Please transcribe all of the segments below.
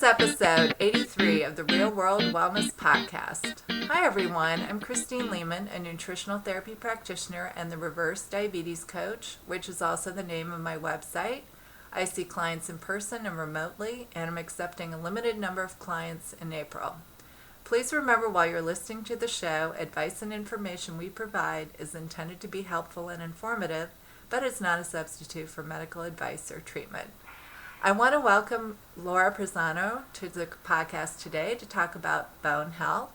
episode 83 of the Real World Wellness Podcast. Hi, everyone. I'm Christine Lehman, a nutritional therapy practitioner and the reverse diabetes coach, which is also the name of my website. I see clients in person and remotely, and I'm accepting a limited number of clients in April. Please remember while you're listening to the show, advice and information we provide is intended to be helpful and informative, but it's not a substitute for medical advice or treatment. I want to welcome Lara Pizzorno to the podcast today to talk about bone health.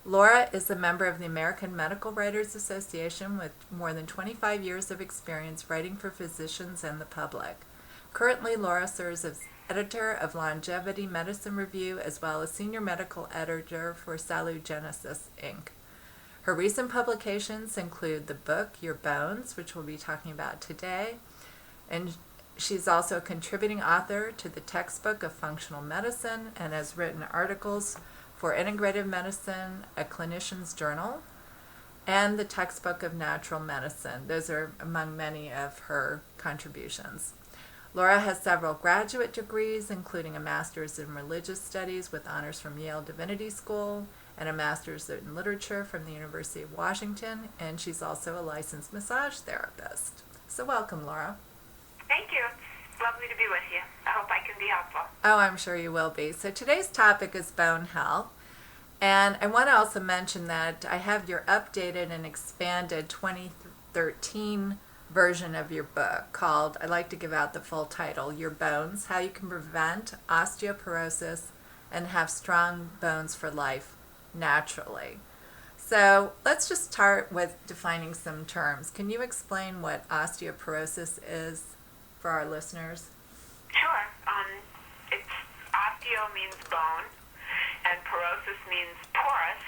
Lara is a member of the American Medical Writers Association with more than 25 years of experience writing for physicians and the public. Currently, Lara serves as editor of Longevity Medicine Review as well as senior medical editor for Salugenesis, Inc. Her recent publications include the book Your Bones, which we'll be talking about today, and she's also a contributing author to the textbook of functional medicine and has written articles for Integrative Medicine, a clinician's journal, and the textbook of natural medicine. Those are among many of her contributions. Lara has several graduate degrees, including a master's in religious studies with honors from Yale Divinity School and a master's in literature from the University of Washington, and she's also a licensed massage therapist. So welcome, Lara. Thank you. It's lovely to be with you. I hope I can be helpful. Oh, I'm sure you will be. So today's topic is bone health. And I want to also mention that I have your updated and expanded 2013 version of your book called, I like to give out the full title, Your Bones, How You Can Prevent Osteoporosis and Have Strong Bones for Life Naturally. So let's just start with defining some terms. Can you explain what osteoporosis is for our listeners? Sure. It's osteo means bone, and porosis means porous.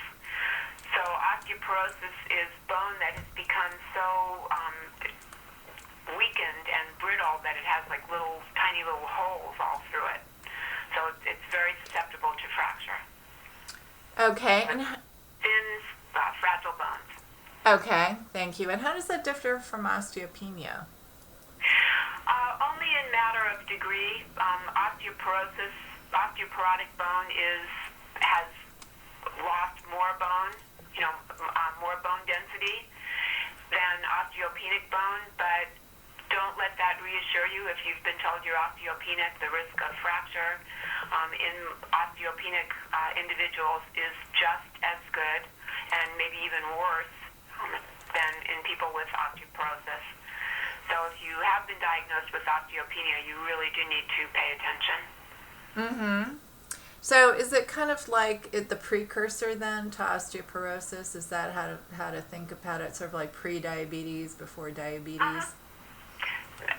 So osteoporosis is bone that has become so weakened and brittle that it has like tiny little holes all through it. So it's very susceptible to fracture. Okay. And thin, fragile bones. Okay, thank you. And how does that differ from osteopenia? Only in matter of degree. Osteoporotic bone has lost more bone, more bone density than osteopenic bone, but don't let that reassure you if you've been told you're osteopenic. The risk of fracture in osteopenic individuals is just as good and maybe even worse than in people with osteoporosis. So if you have been diagnosed with osteopenia, you really do need to pay attention. Mm-hmm. So is it kind of like the precursor then to osteoporosis? Is that how to think about it, sort of like pre-diabetes, before diabetes?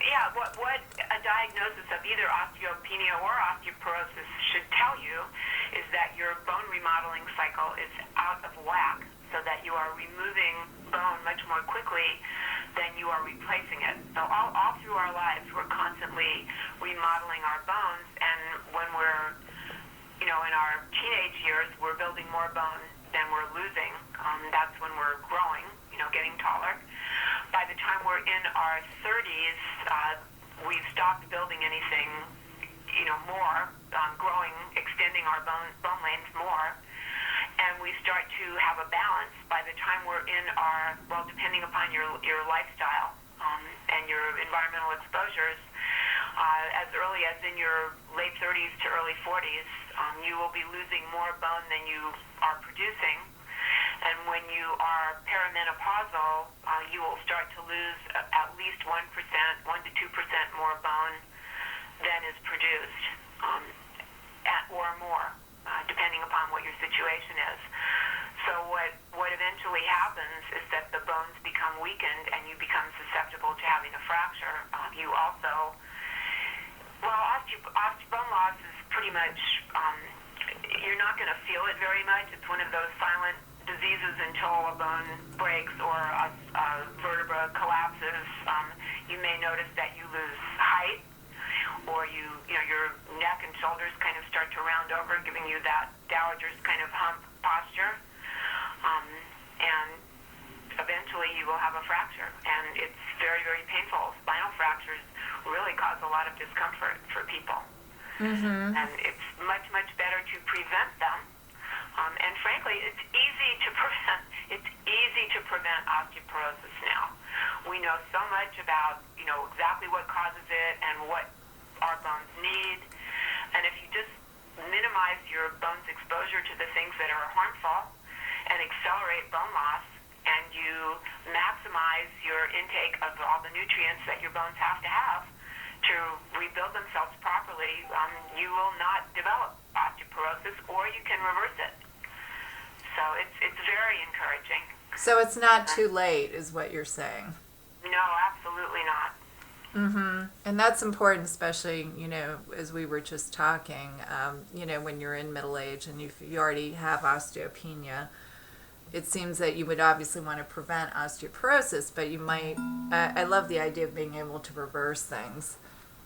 Yeah, what a diagnosis of either osteopenia or osteoporosis should tell you is that your bone remodeling cycle is out of whack, so that you are removing bone much more quickly than you are replacing it. So all through our lives, we're constantly remodeling our bones, and when we're in our teenage years, we're building more bone than we're losing. That's when we're growing, getting taller. By the time we're in our 30s, we've stopped building anything, more, growing, extending our bone length more, and we start to have a balance. By the time we're in our, depending upon your lifestyle and your environmental exposures, as early as in your late 30s to early 40s, you will be losing more bone than you are producing. And when you are perimenopausal, you will start to lose at least 1%, 1 to 2% more bone than is produced, or more, depending upon what your situation is. So what eventually happens is that the bones become weakened and you become susceptible to having a fracture. You also, bone loss is pretty much, you're not going to feel it very much. It's one of those silent diseases until a bone breaks or a vertebra collapses. You may notice that you lose height, or your neck and shoulders kind of start to round over, giving you that dowager's kind of hump posture. And eventually you will have a fracture, and it's very, very painful. Spinal fractures really cause a lot of discomfort for people. Mm-hmm. And it's much, really, it's easy to prevent. It's easy to prevent osteoporosis now. We know so much about, exactly what causes it and what our bones need. And if you just minimize your bone's exposure to the things that are harmful and accelerate bone loss, and you maximize your intake of all the nutrients that your bones have to rebuild themselves properly, you will not develop osteoporosis, or you can reverse it. So it's very encouraging. So it's not too late, is what you're saying? No, absolutely not. And that's important, especially, as we were just talking, when you're in middle age and if you already have osteopenia, it seems that you would obviously want to prevent osteoporosis, but you might, I love the idea of being able to reverse things.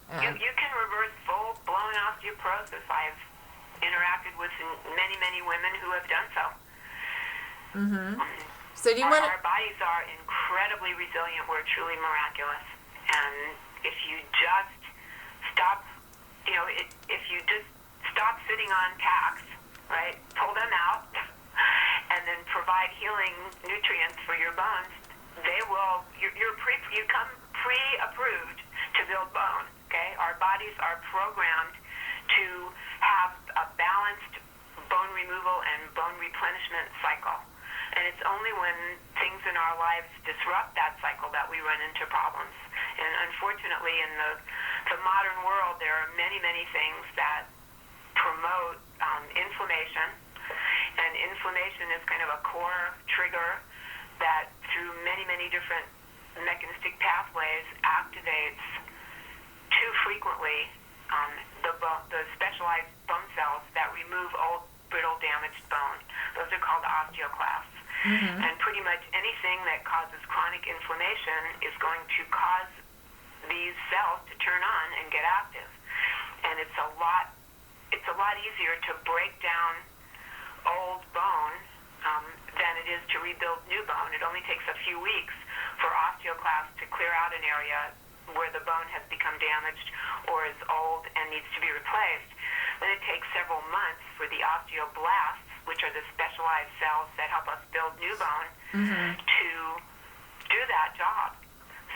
You can reverse full-blown osteoporosis. I've interacted with many, many women who have done so. So do you want to... Our bodies are incredibly resilient. We're truly miraculous. And if you just stop, if you just stop sitting on tacks, right, pull them out, and then provide healing nutrients for your bones, they will, you come pre-approved to build bone, okay? Our bodies are programmed to have a balanced bone removal and bone replenishment cycle. And it's only when things in our lives disrupt that cycle that we run into problems. And unfortunately, in the modern world, there are many, many things that promote inflammation. And inflammation is kind of a core trigger that, through many, many different mechanistic pathways, activates too frequently the specialized bone cells that remove old, brittle, damaged bone. Those are called osteoclasts. And pretty much anything that causes chronic inflammation is going to cause these cells to turn on and get active. And it's a lot easier to break down old bone than it is to rebuild new bone. It only takes a few weeks for osteoclasts to clear out an area where the bone has become damaged or is old and needs to be replaced. Then it takes several months for the osteoblasts, which are the specialized cells that help us build new bone, to do that job.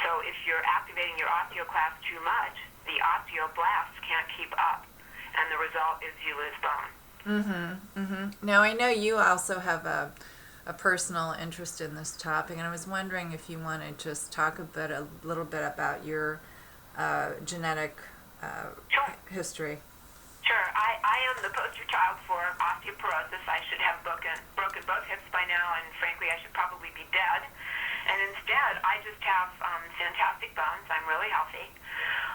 So if you're activating your osteoclasts too much, the osteoblasts can't keep up, and the result is you lose bone. Now, I know you also have a personal interest in this topic, and I was wondering if you want to just talk a little bit about your genetic history. Sure. I am the poster child for osteoporosis. I should have broken both hips by now, and frankly, I should probably be dead. And instead, I just have fantastic bones. I'm really healthy.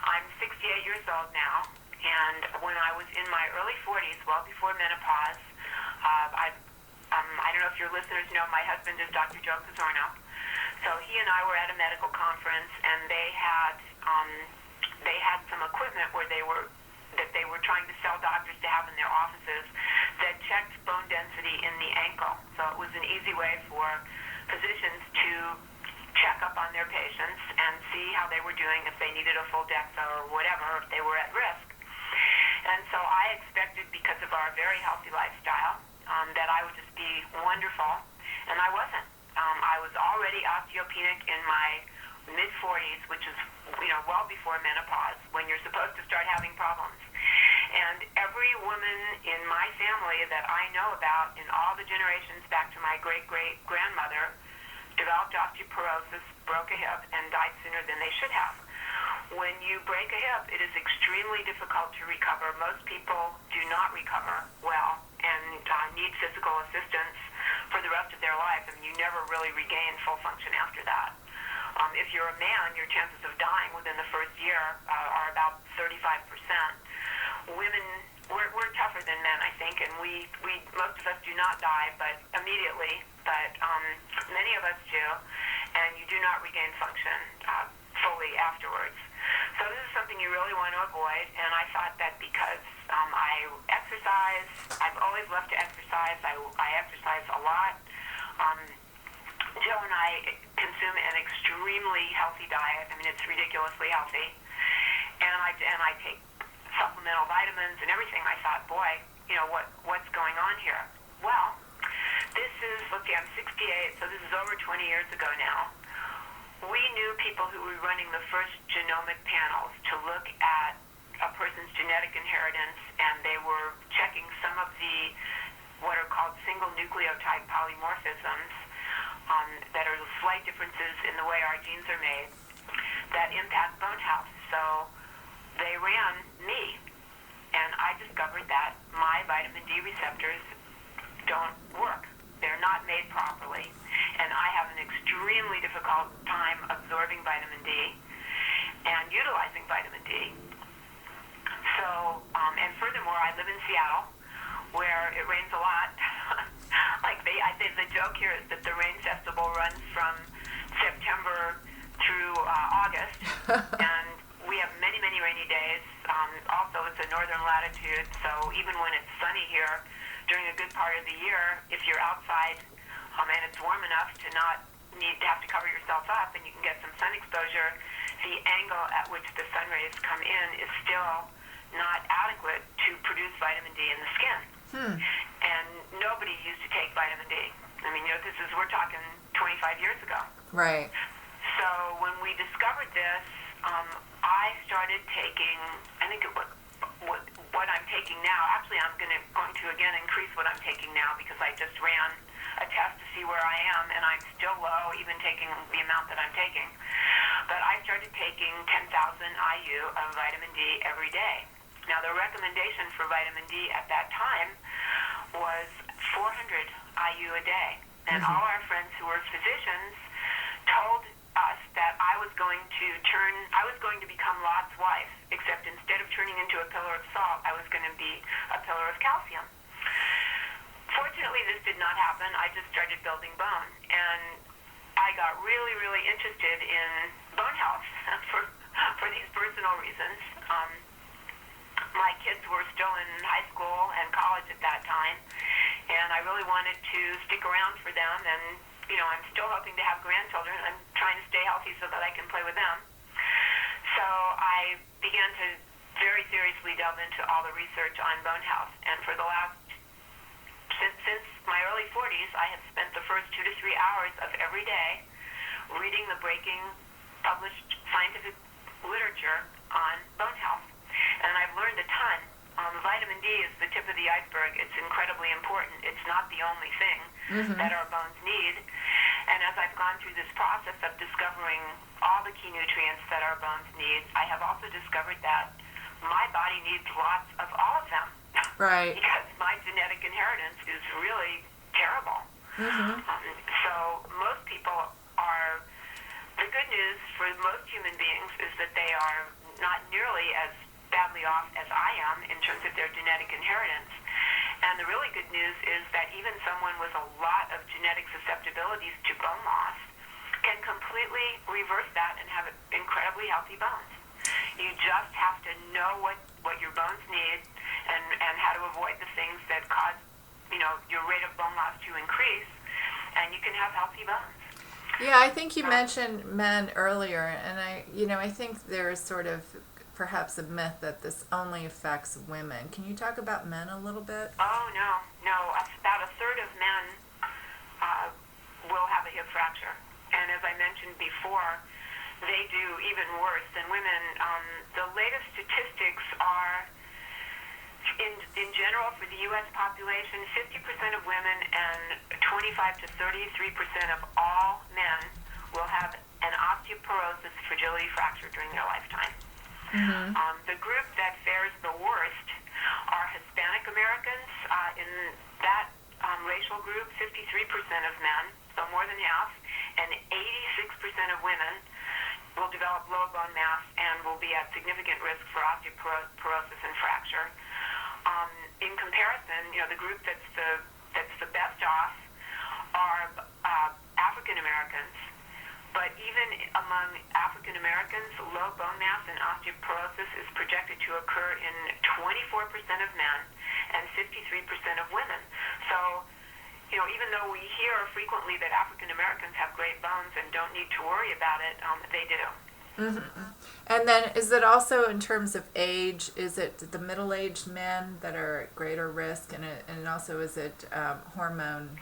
I'm 68 years old now, and when I was in my early 40s, well before menopause, I don't know if your listeners know, my husband is Dr. Joe Pizzorno. So he and I were at a medical conference, and they had some equipment where they were trying to sell doctors to have in their offices that checked bone density in the ankle. So it was an easy way for physicians to check up on their patients and see how they were doing, if they needed a full DEXA or whatever, if they were at risk. And so I expected, because of our very healthy lifestyle, that I would just be wonderful, and I wasn't. I was already osteopenic in my mid-40s, which is well before menopause, when you're supposed to start having problems. And every woman in my family that I know about, in all the generations back to my great-great-grandmother, developed osteoporosis, broke a hip, and died sooner than they should have. When you break a hip, it is extremely difficult to recover. Most people do not recover well and need physical assistance for the rest of their life. I mean, you never really regain full function after that. If you're a man, your chances of dying within the first year are about 35%. Women, we're tougher than men, I think, and we most of us do not die, but immediately, but many of us do, and you do not regain function fully afterwards. So this is something you really want to avoid, and I thought that because I exercise, I've always loved to exercise. I exercise a lot. Joe and I consume an extremely healthy diet. I mean, it's ridiculously healthy, and I take supplemental vitamins and everything. I thought, boy, what's going on here? Well, this is, let's see, I'm 68, so this is over 20 years ago now. We knew people who were running the first genomic panels to look at a person's genetic inheritance, and they were checking some of the what are called single nucleotide polymorphisms that are slight differences in the way our genes are made that impact bone health. So they ran me, and I discovered that my vitamin D receptors don't work. They're not made properly, and I have an extremely difficult time absorbing vitamin D and utilizing vitamin D. So, and furthermore, I live in Seattle, where it rains a lot. I think the joke here is that the Rain Festival runs from September through August, and we have many, many rainy days. Also, it's a northern latitude, so even when it's sunny here, during a good part of the year, if you're outside and it's warm enough to not need to have to cover yourself up and you can get some sun exposure, the angle at which the sun rays come in is still not adequate to produce vitamin D in the skin. And nobody used to take vitamin D. I mean, we're talking 25 years ago. Right. So when we discovered this, I started taking, I think what I'm taking now, actually I'm going to again increase what I'm taking now because I just ran a test to see where I am, and I'm still low even taking the amount that I'm taking. But I started taking 10,000 IU of vitamin D every day. Now the recommendation for vitamin D at that time was 400 IU a day. And all our friends who were physicians told us that I was going to become Lot's wife, except instead of turning into a pillar of salt, I was going to be a pillar of calcium. Fortunately, this did not happen. I just started building bone, and I got really, really interested in bone health for these personal reasons. My kids were still in high school and college at that time, and I really wanted to stick around for them, and I'm still hoping to have grandchildren. I'm trying to stay healthy so that I can play with them. So I began to very seriously delve into all the research on bone health, and for the since my early 40s, I have spent the first 2 to 3 hours of every day reading the breaking published scientific literature on bone health. And I've learned a ton. Vitamin D is the tip of the iceberg. It's incredibly important. It's not the only thing that our bones need. And as I've gone through this process of discovering all the key nutrients that our bones need, I have also discovered that my body needs lots of all of them. Right. Because my genetic inheritance is really terrible. So most people are, the good news for most human beings is that they are not nearly as badly off as I am in terms of their genetic inheritance. And the really good news is that even someone with a lot of genetic susceptibilities to bone loss can completely reverse that and have incredibly healthy bones. You just have to know what your bones need and how to avoid the things that cause, your rate of bone loss to increase, and you can have healthy bones. Yeah, I think you mentioned men earlier, and I think there's sort of perhaps a myth that this only affects women. Can you talk about men a little bit? Oh, no. About a third of men will have a hip fracture. And as I mentioned before, they do even worse than women. The latest statistics are, in general, for the U.S. population, 50% of women and 25 to 33% of all men will have an osteoporosis fragility fracture during their lifetime. The group that fares the worst are Hispanic Americans. In that racial group, 53% of men, so more than half, and 86% of women will develop low bone mass and will be at significant risk for osteoporosis and fracture. In comparison, the group that's the best off are African Americans. But even among African Americans, low bone mass and osteoporosis is projected to occur in 24% of men and 53% of women. So, even though we hear frequently that African Americans have great bones and don't need to worry about it, they do. And then is it also in terms of age, is it the middle-aged men that are at greater risk, and also is it hormone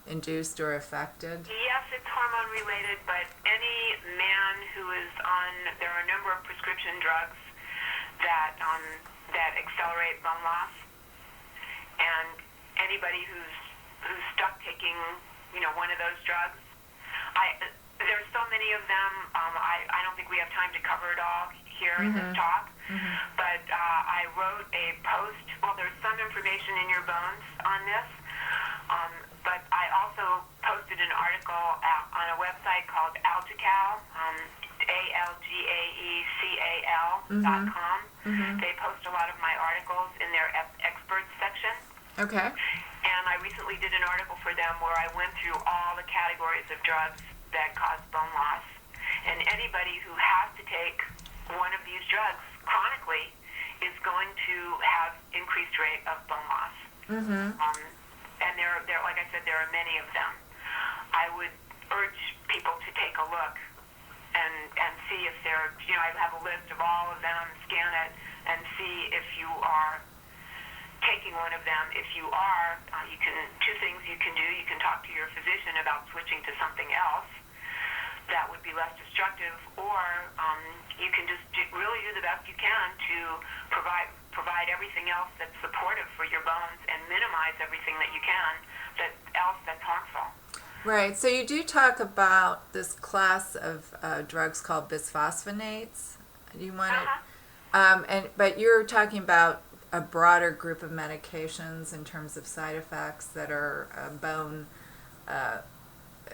induced or affected? Yes, it's hormone related, but any man who is on, there are a number of prescription drugs that accelerate bone loss, and anybody who's stuck taking, one of those drugs. There's so many of them. I don't think we have time to cover it all here in this talk. But I wrote a post. Well, there's some information in your bones on this. But I also posted an article on a website called Algacal, ALGAECAL.com. They post a lot of my articles in their experts section. Okay. And I recently did an article for them where I went through all the categories of drugs that cause bone loss. And anybody who has to take one of these drugs chronically is going to have increased rate of bone loss. And there, like I said, there are many of them. I would urge people to take a look and see if they're, I have a list of all of them, scan it, and see if you are taking one of them. If you are, two things you can do. You can talk to your physician about switching to something else that would be less destructive, or you can just really do the best you can to provide everything else that's supportive for your bones and minimize everything that you can that's harmful. Right. So you do talk about this class of drugs called bisphosphonates. Do you want to? But you're talking about a broader group of medications in terms of side effects that are bone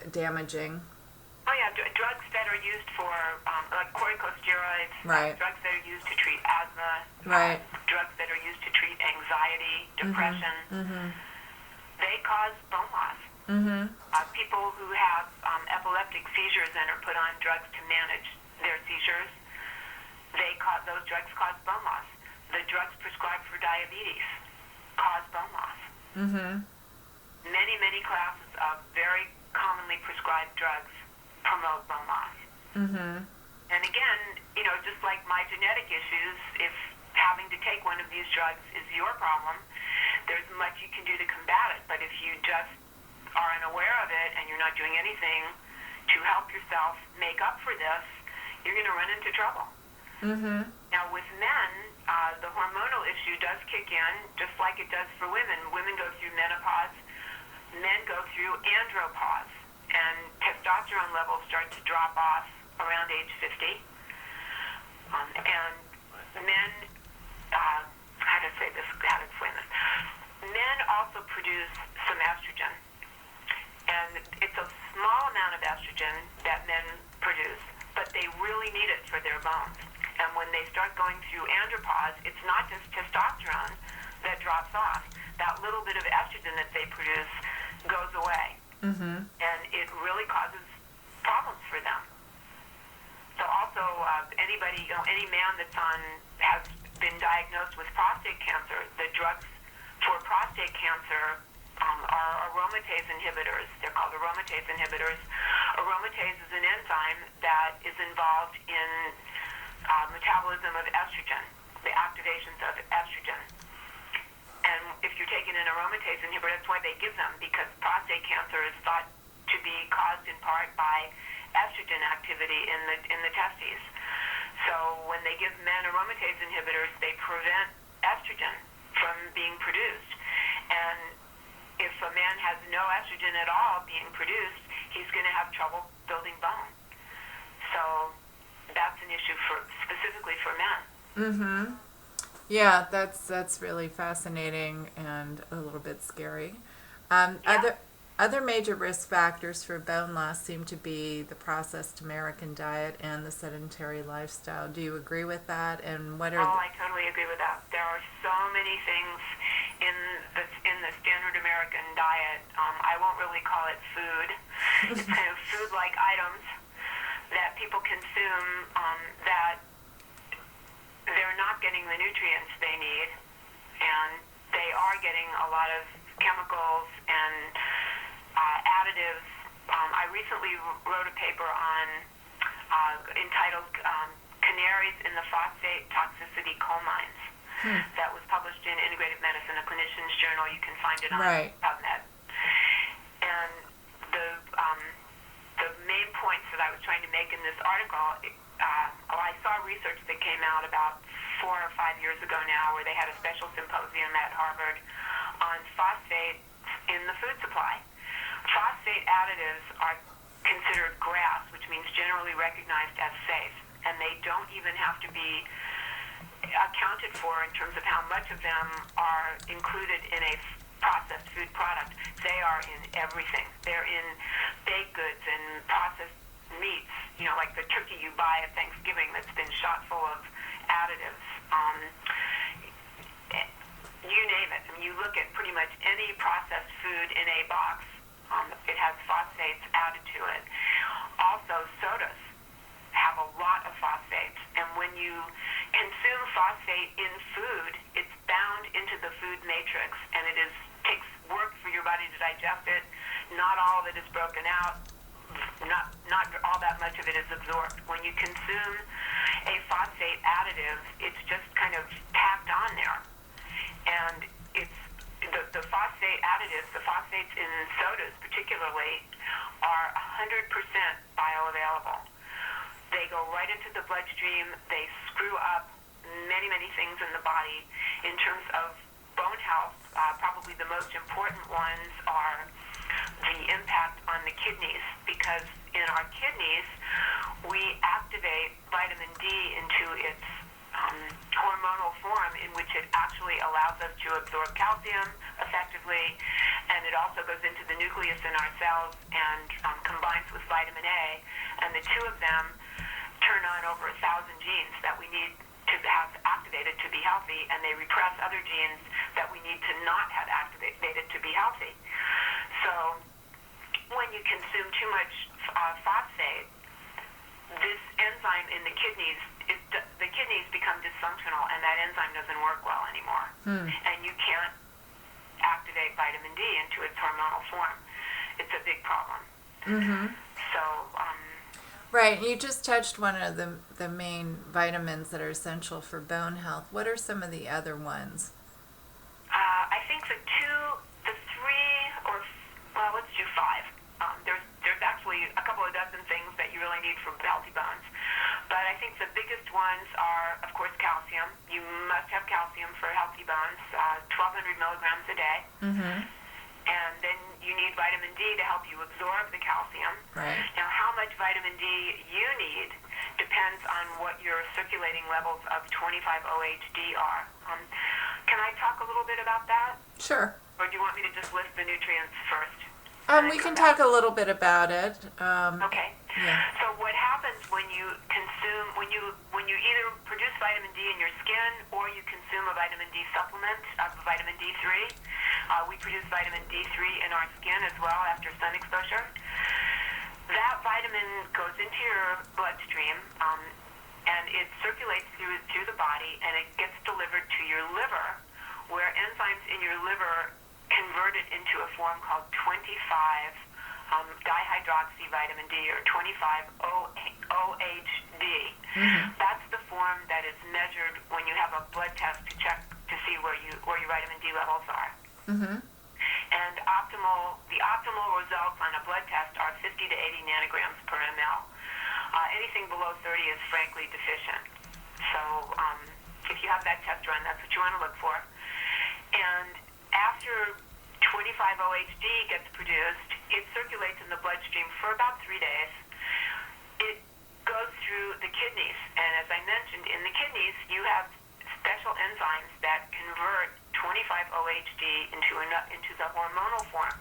damaging. Oh yeah, drugs that are used for like corticosteroids, right. Drugs that are used to treat asthma, right. Drugs that are used to treat anxiety, depression. They cause bone loss. People who have epileptic seizures and are put on drugs to manage their seizures, those drugs cause bone loss. The drugs prescribed for diabetes cause bone loss. Many, many classes of very commonly prescribed drugs promote bone loss. And again, just like my genetic issues, if having to take one of these drugs is your problem, there's much you can do to combat it. But if you just are unaware of it and you're not doing anything to help yourself make up for this, you're going to run into trouble. Now with men, the hormonal issue does kick in just like it does for women. Women go through menopause. Men go through andropause. And testosterone levels start to drop off around age 50. And men, how to explain this? Men also produce some estrogen. And it's a small amount of estrogen that men produce, but they really need it for their bones. And when they start going through andropause, it's not just testosterone that drops off. That little bit of estrogen that they produce goes away. And it really causes problems for them. So also, anybody, any man has been diagnosed with prostate cancer, the drugs for prostate cancer are aromatase inhibitors. They're called aromatase inhibitors. Aromatase is an enzyme that is involved in metabolism of estrogen, the activations of estrogen. And if you're taking an aromatase inhibitor, that's why they give them, because prostate cancer is thought to be caused in part by estrogen activity in the testes. So when they give men aromatase inhibitors, they prevent estrogen from being produced. And if a man has no estrogen at all being produced, he's going to have trouble building bone. So that's an issue specifically for men. Yeah, that's really fascinating and a little bit scary. Other major risk factors for bone loss seem to be the processed American diet and the sedentary lifestyle. Do you agree with that? And what are? I totally agree with that. There are so many things in the standard American diet. I won't really call it food. It's kind of food-like items that people consume that they're not getting the nutrients they need, and they are getting a lot of chemicals and additives. I recently wrote a paper on entitled Canaries in the Phosphate Toxicity Coal Mines. That was published in Integrative Medicine, a clinician's journal. You can find it on PubMed. And the main points that I was trying to make in this article, I saw research that came out about 4 or 5 years ago now where they had a special symposium at Harvard on phosphate in the food supply. Phosphate additives are considered GRAS, which means generally recognized as safe, and they don't even have to be accounted for in terms of how much of them are included in a processed food product. They are in everything. They're in baked goods and processed meats, like the turkey you buy at Thanksgiving that's been shot full of additives. You name it. I mean, you look at pretty much any processed food in a box, it has phosphates added to it. Also, sodas have a lot of phosphates, and when you consume phosphate in food, it's bound into the food matrix, and takes work for your body to digest it. Not all of it is broken out. Not all that much of it is absorbed. When you consume a phosphate additive, it's just kind of tacked on there, and it's the phosphate additives, the phosphates in sodas particularly, are 100% bioavailable. They go right into the bloodstream. They screw up many, many things in the body. In terms of bone health, probably the most important ones are the impact on the kidneys, because in our kidneys, we activate vitamin D into its hormonal form, in which it actually allows us to absorb calcium effectively, and it also goes into the nucleus in our cells and combines with vitamin A, and the two of them turn on over 1,000 genes that we need to have activated to be healthy, and they repress other genes that we need to not have activated to be healthy. So when you consume too much phosphate, this enzyme in the kidneys, the kidneys become dysfunctional, and that enzyme doesn't work well anymore. And you can't activate vitamin D into its hormonal form. It's a big problem. So, right. You just touched one of the main vitamins that are essential for bone health. What are some of the other ones? I think the three, or let's do 5. There's actually a couple of dozen things that you really need for healthy bones. But I think the biggest ones are, of course, calcium. You must have calcium for healthy bones, 1,200 milligrams a day. And then you need vitamin D to help you absorb the calcium. Right. Now, how much vitamin D you need depends on what your circulating levels of 25-OHD are. Can I talk a little bit about that? Sure. Or do you want me to just list the nutrients first? We can talk a little bit about it. Okay. Yeah. So what happens when you consume, when you either produce vitamin D in your skin or you consume a vitamin D supplement of vitamin D3? We produce vitamin D3 in our skin as well after sun exposure. That vitamin goes into your bloodstream, and it circulates through the body, and it gets delivered to your liver, where enzymes in your liver convert it into a form called 25-dihydroxy vitamin D, or 25-OHD. That's the form that is measured when you have a blood test to check to see where your vitamin D levels are. And the optimal results on a blood test are 50 to 80 nanograms per ml. Anything below 30 is frankly deficient. So if you have that test run, that's what you want to look for. And after 25-OHD gets produced, it circulates in the bloodstream for about 3 days. It goes through the kidneys, and as I mentioned, in the kidneys you have special enzymes that convert 25-OHD into the hormonal form,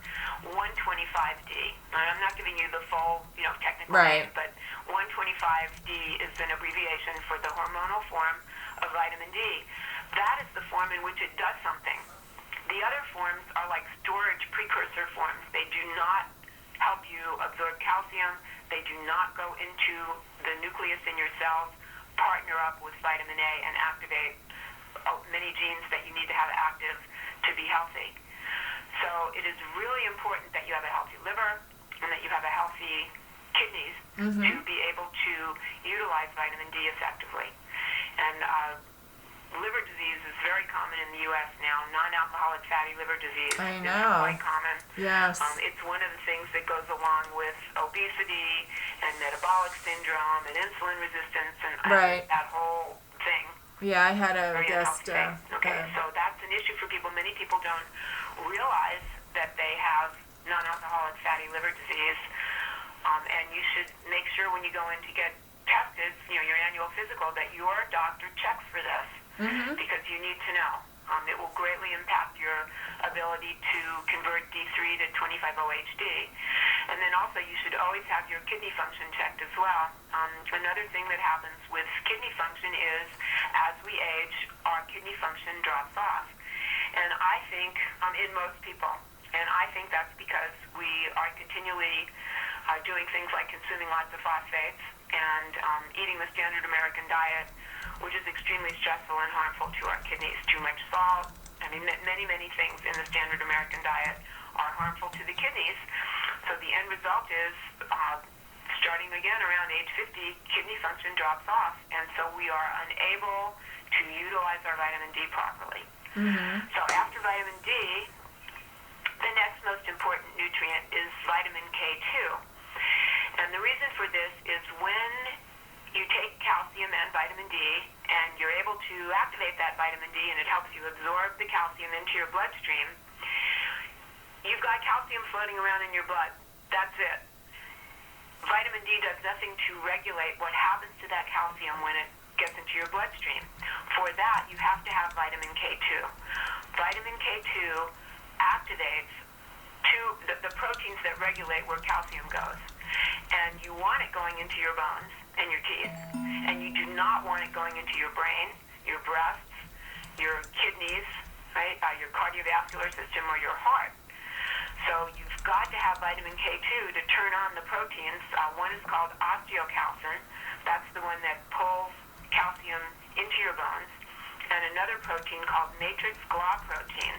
125-D. I'm not giving you the full, technical name, but 125-D is an abbreviation for the hormonal form of vitamin D. That is the form in which it does something. The other forms are like storage precursor forms. They do not help you absorb calcium. They do not go into the nucleus in your cells, partner up with vitamin A, and activate many genes that you need to have active to be healthy. So it is really important that you have a healthy liver and that you have a healthy kidneys to be able to utilize vitamin D effectively. And liver disease is very common in the U.S. now. Non-alcoholic fatty liver disease I is know. quite common. Yes. It's one of the things that goes along with obesity and metabolic syndrome and insulin resistance and Right. that whole thing. Yeah, I had a Very guest. unhealthy. Okay, so that's an issue for people. Many people don't realize that they have non-alcoholic fatty liver disease, and you should make sure when you go in to get tested, your annual physical, that your doctor checks for this because you need to know. It will greatly impact your ability to convert D3 to 25-OHD. And then also you should always have your kidney function checked as well. Another thing that happens with kidney function is as we age, our kidney function drops off. And I think in most people, and I think that's because we are continually doing things like consuming lots of phosphates and eating the standard American diet, which is extremely stressful and harmful to our kidneys. Too much salt. I mean, many, many things in the standard American diet are harmful to the kidneys. So the end result is, starting again around age 50, kidney function drops off, and so we are unable to utilize our vitamin D properly. So after vitamin D, the next most important nutrient is vitamin K2. And the reason for this is when you take calcium and vitamin D, and you're able to activate that vitamin D, and it helps you absorb the calcium into your bloodstream, you've got calcium floating around in your blood. That's it. Vitamin D does nothing to regulate what happens to that calcium when it gets into your bloodstream. For that, you have to have vitamin K2. Vitamin K2 activates the proteins that regulate where calcium goes. And you want it going into your bones and your teeth. And you do not want it going into your brain, your breasts, your kidneys, right, your cardiovascular system, or your heart. So you've got to have vitamin K2 to turn on the proteins. One is called osteocalcin. That's the one that pulls calcium into your bones. And another protein called matrix GLA protein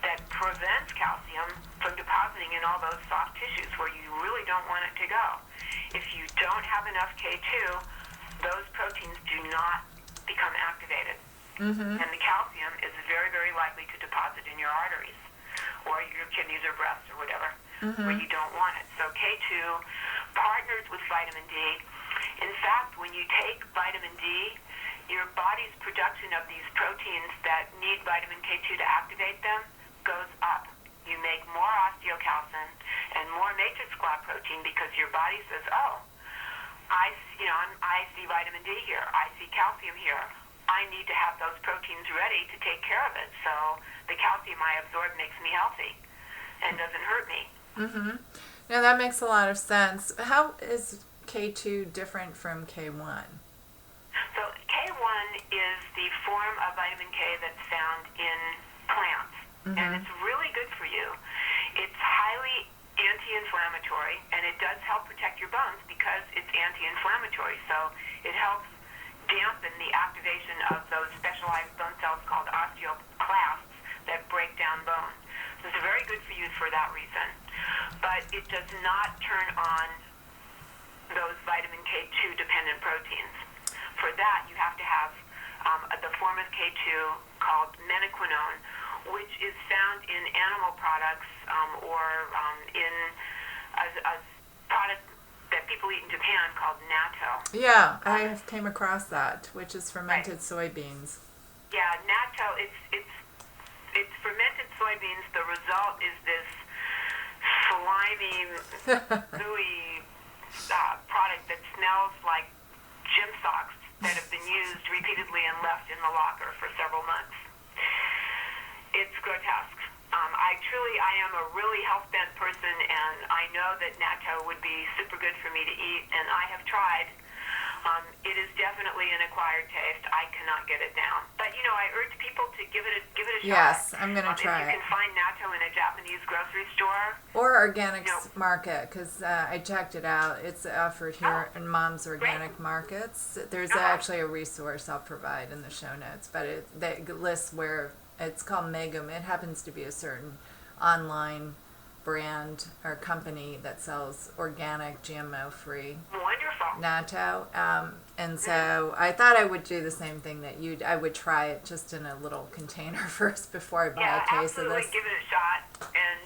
that prevents calcium from depositing in all those soft tissues where you really don't want it to go. If you don't have enough K2, those proteins do not become activated. And the calcium is very, very likely to deposit in your arteries or your kidneys or breasts or whatever, where you don't want it. So K2 partners with vitamin D. In fact, when you take vitamin D, your body's production of these proteins that need vitamin K2 to activate them goes up. You make more osteocalcin and more matrix GLA protein because your body says, oh, I see vitamin D here. I see calcium here. I need to have those proteins ready to take care of it. So the calcium I absorb makes me healthy and doesn't hurt me. Now that makes a lot of sense. How is K2 different from K1? So K1 is the form of vitamin K that's found in plants. And it's really good for you. It's highly anti-inflammatory, and it does help protect your bones because it's anti-inflammatory. So it helps dampen the activation of those specialized bone cells called osteoclasts that break down bone. So it's very good for you for that reason. But it does not turn on those vitamin K2 dependent proteins. For that, you have to have the form of K2 called menaquinone, which is found in animal products or in a product that people eat in Japan called natto. Yeah, I have came across that, which is fermented soybeans. Yeah, natto, it's fermented soybeans. The result is this slimy, gooey product that smells like gym socks that have been used repeatedly and left in the locker for several months. It's grotesque. I am a really health-bent person, and I know that natto would be super good for me to eat, and I have tried. It is definitely an acquired taste. I cannot get it down. But, I urge people to give it a shot. Yes, I'm going to try it. If you can find natto in a Japanese grocery store. Or organics market, because I checked it out. It's offered here in Mom's Organic Markets. There's actually a resource I'll provide in the show notes, but it lists where it's called Megum. It happens to be a certain online brand or company that sells organic, GMO-free Wonderful. natto. And so I thought I would do the same thing that you. I would try it just in a little container first before I buy a case of this. Absolutely. Give it a shot, and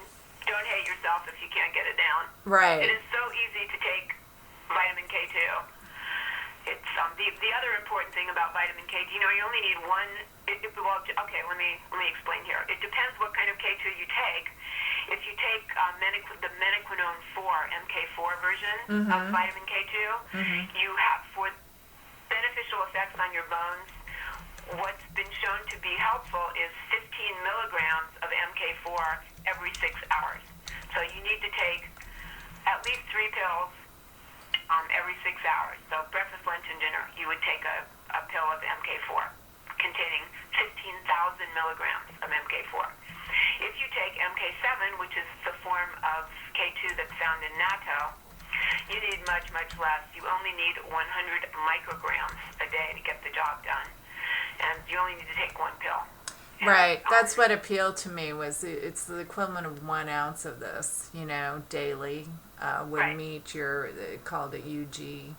don't hate yourself if you can't get it down. Right. It is so easy to take vitamin K2. It's the other important thing about vitamin K2. You only need one. Okay. Let me explain here. It depends what kind of K2 you take. If you take the menaquinone 4 MK4 version of vitamin K2, you have for beneficial effects on your bones. What's been shown to be helpful is 15 milligrams of MK4 every 6 hours. So you need to take at least 3 pills every 6 hours. So breakfast, lunch, and dinner, you would take a pill of MK4 containing 15,000 milligrams of MK4. If you take MK7, which is the form of K2 that's found in natto, you need much, much less. You only need 100 micrograms a day to get the job done. And you only need to take 1 pill. Right. That's what appealed to me was it's the equivalent of 1 ounce of this, daily would meet your, they called it UG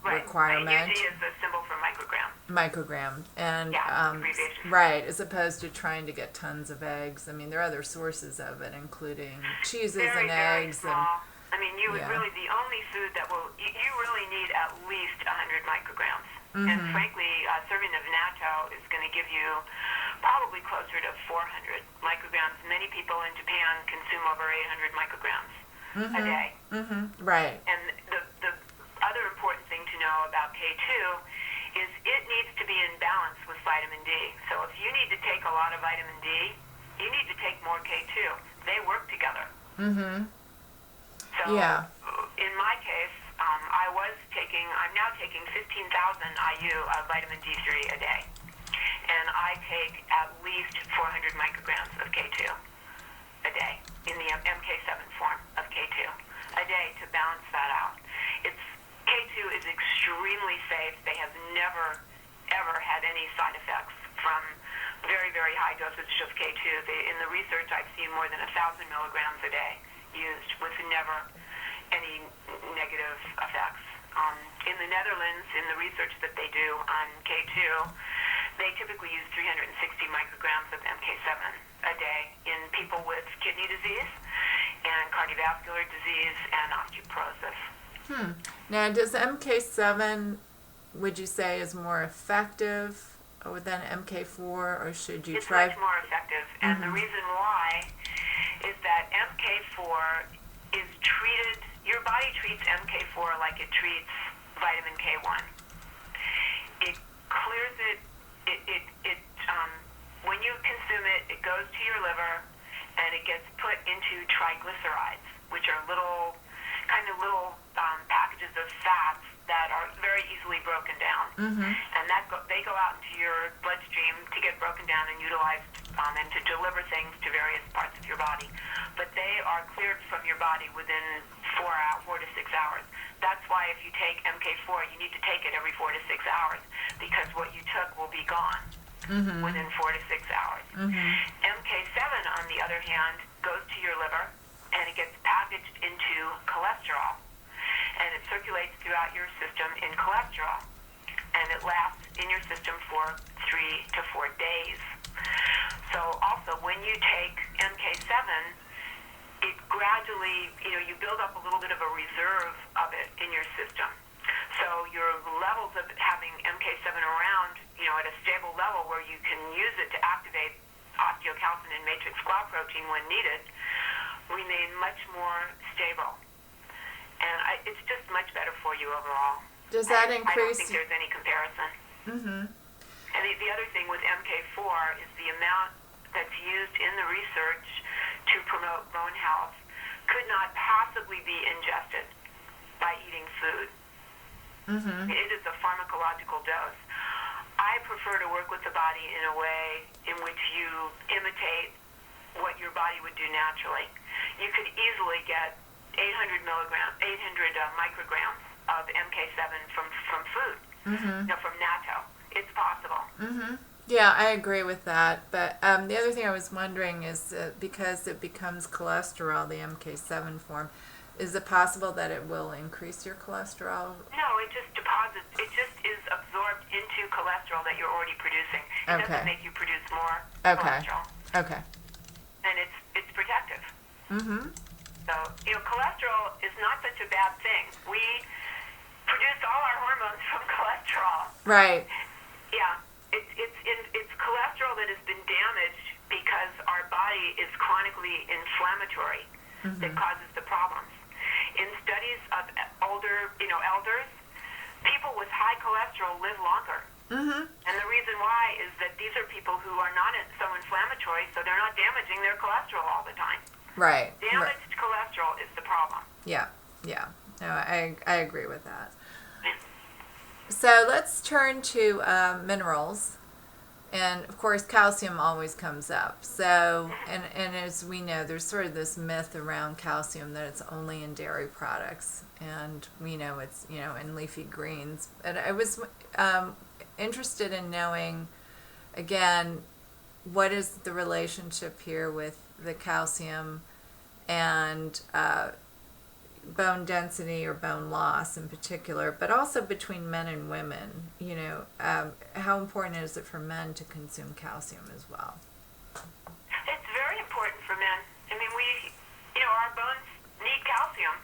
requirement. UG is the symbol for microgram. Microgram. And, abbreviation. right, as opposed to trying to get tons of eggs. I mean, there are other sources of it, including cheeses and eggs. Very small. You would really, the only food that you really need at least 100 micrograms. And frankly, a serving of natto is going to give you probably closer to 400 micrograms. Many people in Japan consume over 800 micrograms a day. Right. And the other important thing to know about K2 is it needs to be in balance with vitamin D. So if you need to take a lot of vitamin D, you need to take more K2. They work together. So in my case, I'm now taking 15,000 IU of vitamin D3 a day. And I take at least 400 micrograms of K2 a day in the MK7 form of K2 a day to balance that out. K2 is extremely safe. They have never, ever had any side effects from very, very high dosage of K2. In the research, I've seen more than 1,000 milligrams a day used with never any negative effects. In the Netherlands, in the research that they do on K2, they typically use 360 micrograms of MK7 a day in people with kidney disease and cardiovascular disease and osteoporosis. Now, does MK7, would you say, is more effective than MK4, or should you try? It's much more effective, and the reason why is that MK4 is treated, your body treats MK4 like it treats vitamin K1. It clears it, when you consume it, it goes to your liver, and it gets put into triglycerides, which are little packages of fats that are very easily broken down. And they go out into your bloodstream to get broken down and utilized and to deliver things to various parts of your body. But they are cleared from your body within 4 to 6 hours. That's why if you take MK4, you need to take it every 4 to 6 hours because what you took will be gone within 4 to 6 hours. MK7, on the other hand, goes to your liver and it gets packaged into cholesterol. And it circulates throughout your system in cholesterol. And it lasts in your system for 3 to 4 days. So also, when you take MK7, it gradually, you build up a little bit of a reserve of it in your system. So your levels of having MK7 around, at a stable level where you can use it to activate osteocalcin and matrix clot protein when needed, remain much more stable. And it's just much better for you overall. Does that increase? I don't think there's any comparison. And the other thing with MK4 is the amount that's used in the research to promote bone health could not possibly be ingested by eating food. It is a pharmacological dose. I prefer to work with the body in a way in which you imitate what your body would do naturally. You could easily get 800 micrograms of MK7 from food, from natto. It's possible. Yeah, I agree with that. But the other thing I was wondering is because it becomes cholesterol, the MK7 form, is it possible that it will increase your cholesterol? No, it just deposits. It just is absorbed into cholesterol that you're already producing. It doesn't Okay. make you produce more Okay. cholesterol, Okay. and it's protective. Mm-hmm. So cholesterol is not such a bad thing. We produce all our hormones from cholesterol. Right. Yeah, it's cholesterol that has been damaged because our body is chronically inflammatory that causes the problems. In studies of elders, people with high cholesterol live longer. Mm-hmm. And the reason why is that these are people who are not so inflammatory, so they're not damaging their cholesterol all the time. Right. Damaged cholesterol is the problem. Yeah. Yeah. No, I agree with that. So let's turn to minerals. And of course, calcium always comes up. So, and as we know, there's sort of this myth around calcium that it's only in dairy products, and we know it's in leafy greens. But I was interested in knowing, again, what is the relationship here with the calcium and bone density or bone loss in particular, but also between men and women. How important is it for men to consume calcium as well? It's very important for men. I mean, our bones need calcium.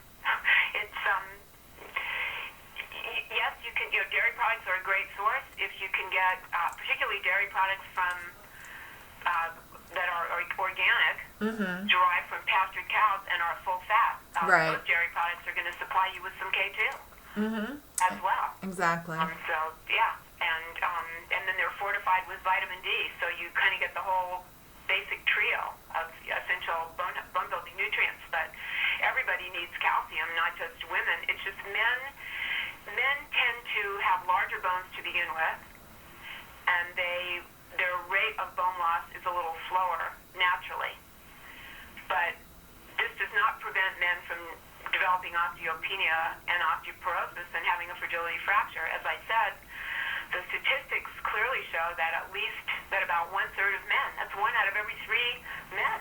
It's yes, you can. Dairy products are a great source if you can get, particularly dairy products from that are organic, derived from pastured cows and are full fat. Right. Those dairy products are going to supply you with some K2 as well. Exactly. So yeah, and then they're fortified with vitamin D, so you kind of get the whole basic trio of essential bone building nutrients. But everybody needs calcium, not just women. It's just men. Men tend to have larger bones to begin with, and their rate of bone loss is a little slower naturally. But this does not prevent men from developing osteopenia and osteoporosis and having a fragility fracture. As I said, the statistics clearly show that about 1/3 of men, that's 1 out of every 3 men.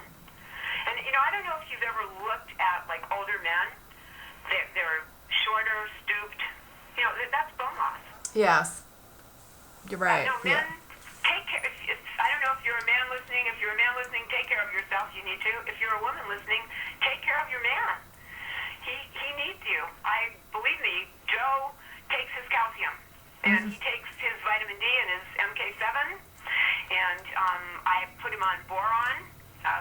And I don't know if you've ever looked at like older men. They're shorter, stooped. That's bone loss. Yes. You're right. Men, Yeah. take care. I don't know if you're a man listening. If you're a man listening, take care of yourself. You need to. If you're a woman listening, take care of your man. He needs you. Believe me, Joe takes his calcium, and he takes his vitamin D and his MK7, and I put him on boron,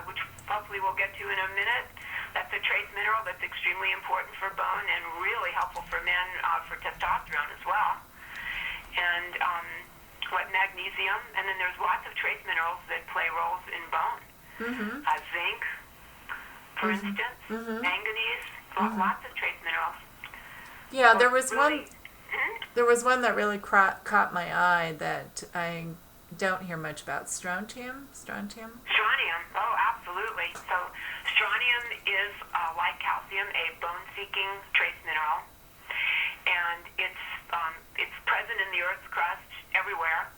which hopefully we'll get to in a minute. That's a trace mineral that's extremely important for bone and really helpful for men for testosterone as well. And magnesium, and then there's lots of trace minerals that play roles in bone. Zinc, for instance, manganese, lots of trace minerals. Yeah, So there was really, one. There was one that really caught my eye that I don't hear much about. Strontium. Strontium, oh, absolutely. So strontium is, like calcium, a bone-seeking trace mineral, and it's present in the Earth's crust everywhere,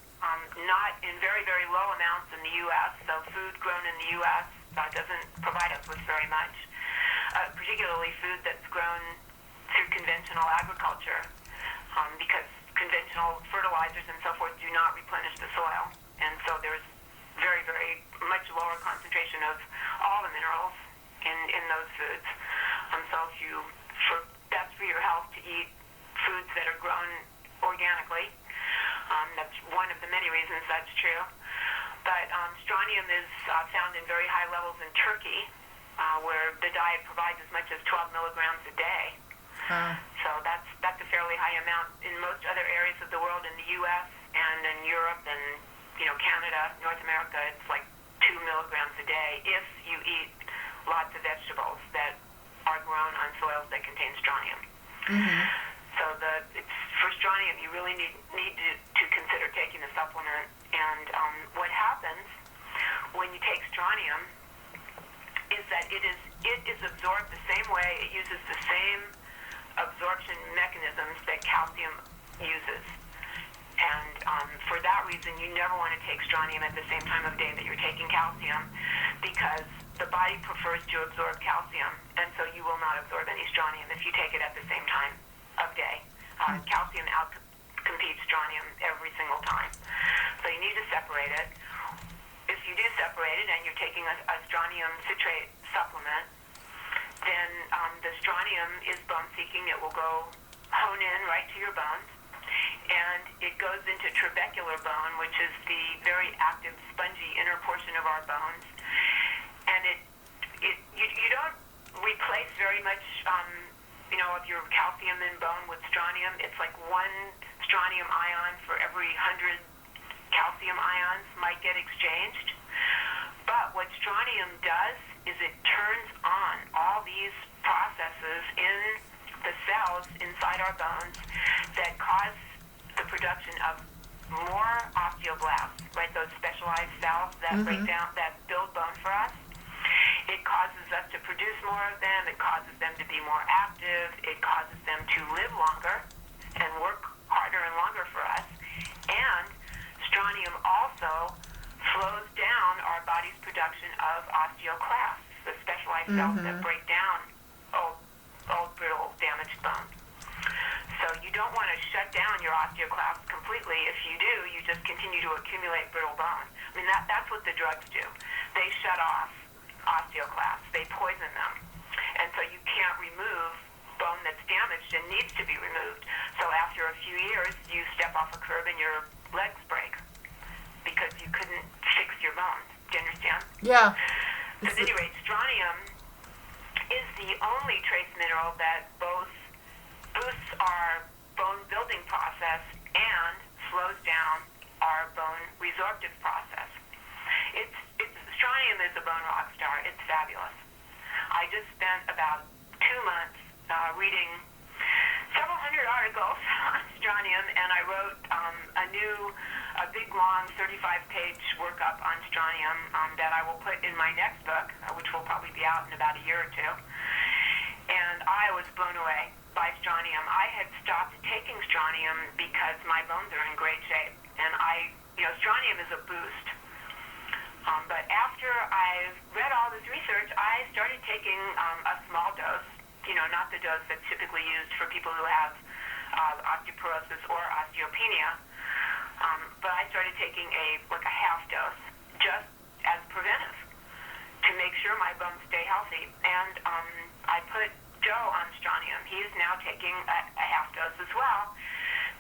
not in very, very low amounts in the U.S., so food grown in the U.S. Doesn't provide us with very much, particularly food that's grown through conventional agriculture, because conventional fertilizers and so forth do not replenish the soil, and so there's very, very much lower concentration of all the minerals in those foods. So that's for your health to eat foods that are grown organically. That's one of the many reasons that's true. But strontium is found in very high levels in Turkey, where the diet provides as much as 12 milligrams a day. So that's a fairly high amount. In most other areas of the world, in the U.S. and in Europe and Canada, North America, it's like 2 milligrams a day if you eat lots of vegetables that are grown on soils that contain strontium. So for strontium, you really need to consider taking a supplement. And what happens when you take strontium is that it is absorbed the same way. It uses the same absorption mechanisms that calcium uses. And for that reason, you never want to take strontium at the same time of day that you're taking calcium, because the body prefers to absorb calcium, and so you will not absorb any strontium if you take it at the same time of day. Calcium outcompetes strontium every single time. So you need to separate it. If you do separate it and you're taking a strontium citrate supplement, then the strontium is bone-seeking. It will go hone in right to your bones, and it goes into trabecular bone, which is the very active, spongy inner portion of our bones. And you don't replace very much, of your calcium in bone with strontium. It's like one strontium ion for every 100 calcium ions might get exchanged. But what strontium does is it turns on all these processes in the cells inside our bones that cause the production of more osteoblasts, right? Those specialized cells that break down, that build bone for us. It causes us to produce more of them. It causes them to be more active. It causes them to live longer and work harder and longer for us. And strontium also slows down our body's production of osteoclasts, the specialized cells that break down old, brittle, damaged bone. So you don't want to shut down your osteoclasts completely. If you do, you just continue to accumulate brittle bone. I mean, that's what the drugs do. They shut off osteoclasts. They poison them. And so you can't remove bone that's damaged and needs to be removed. So after a few years, you step off a curb and your legs break because you couldn't fix your bones. Do you understand? Yeah. So at any rate, strontium is the only trace mineral that both boosts our bone building process and slows down our bone resorptive process. Strontium is a bone rock star. It's fabulous. I just spent about 2 months reading several hundred articles on strontium, and I wrote a big, long 35-page workup on strontium that I will put in my next book, which will probably be out in about a year or two. And I was blown away by strontium. I had stopped taking strontium because my bones are in great shape, and strontium is a boost. But after I read all this research, I started taking a small dose, not the dose that's typically used for people who have osteoporosis or osteopenia, but I started taking a half dose just as preventive to make sure my bones stay healthy. And I put Joe on strontium. He's now taking a half dose as well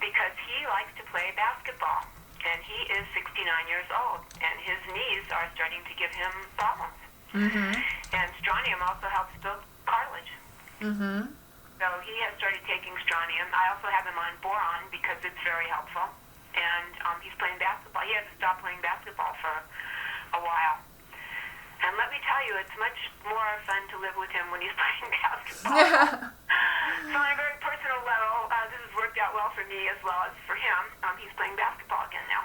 because he likes to play basketball. And he is 69 years old, and his knees are starting to give him problems. And strontium also helps build cartilage. So he has started taking strontium. I also have him on boron because it's very helpful. And he's playing basketball. He has to stop playing basketball for a while. And let me tell you, it's much more fun to live with him when he's playing basketball. So on a very personal level, this has worked out well for me as well as for him. He's playing basketball again now.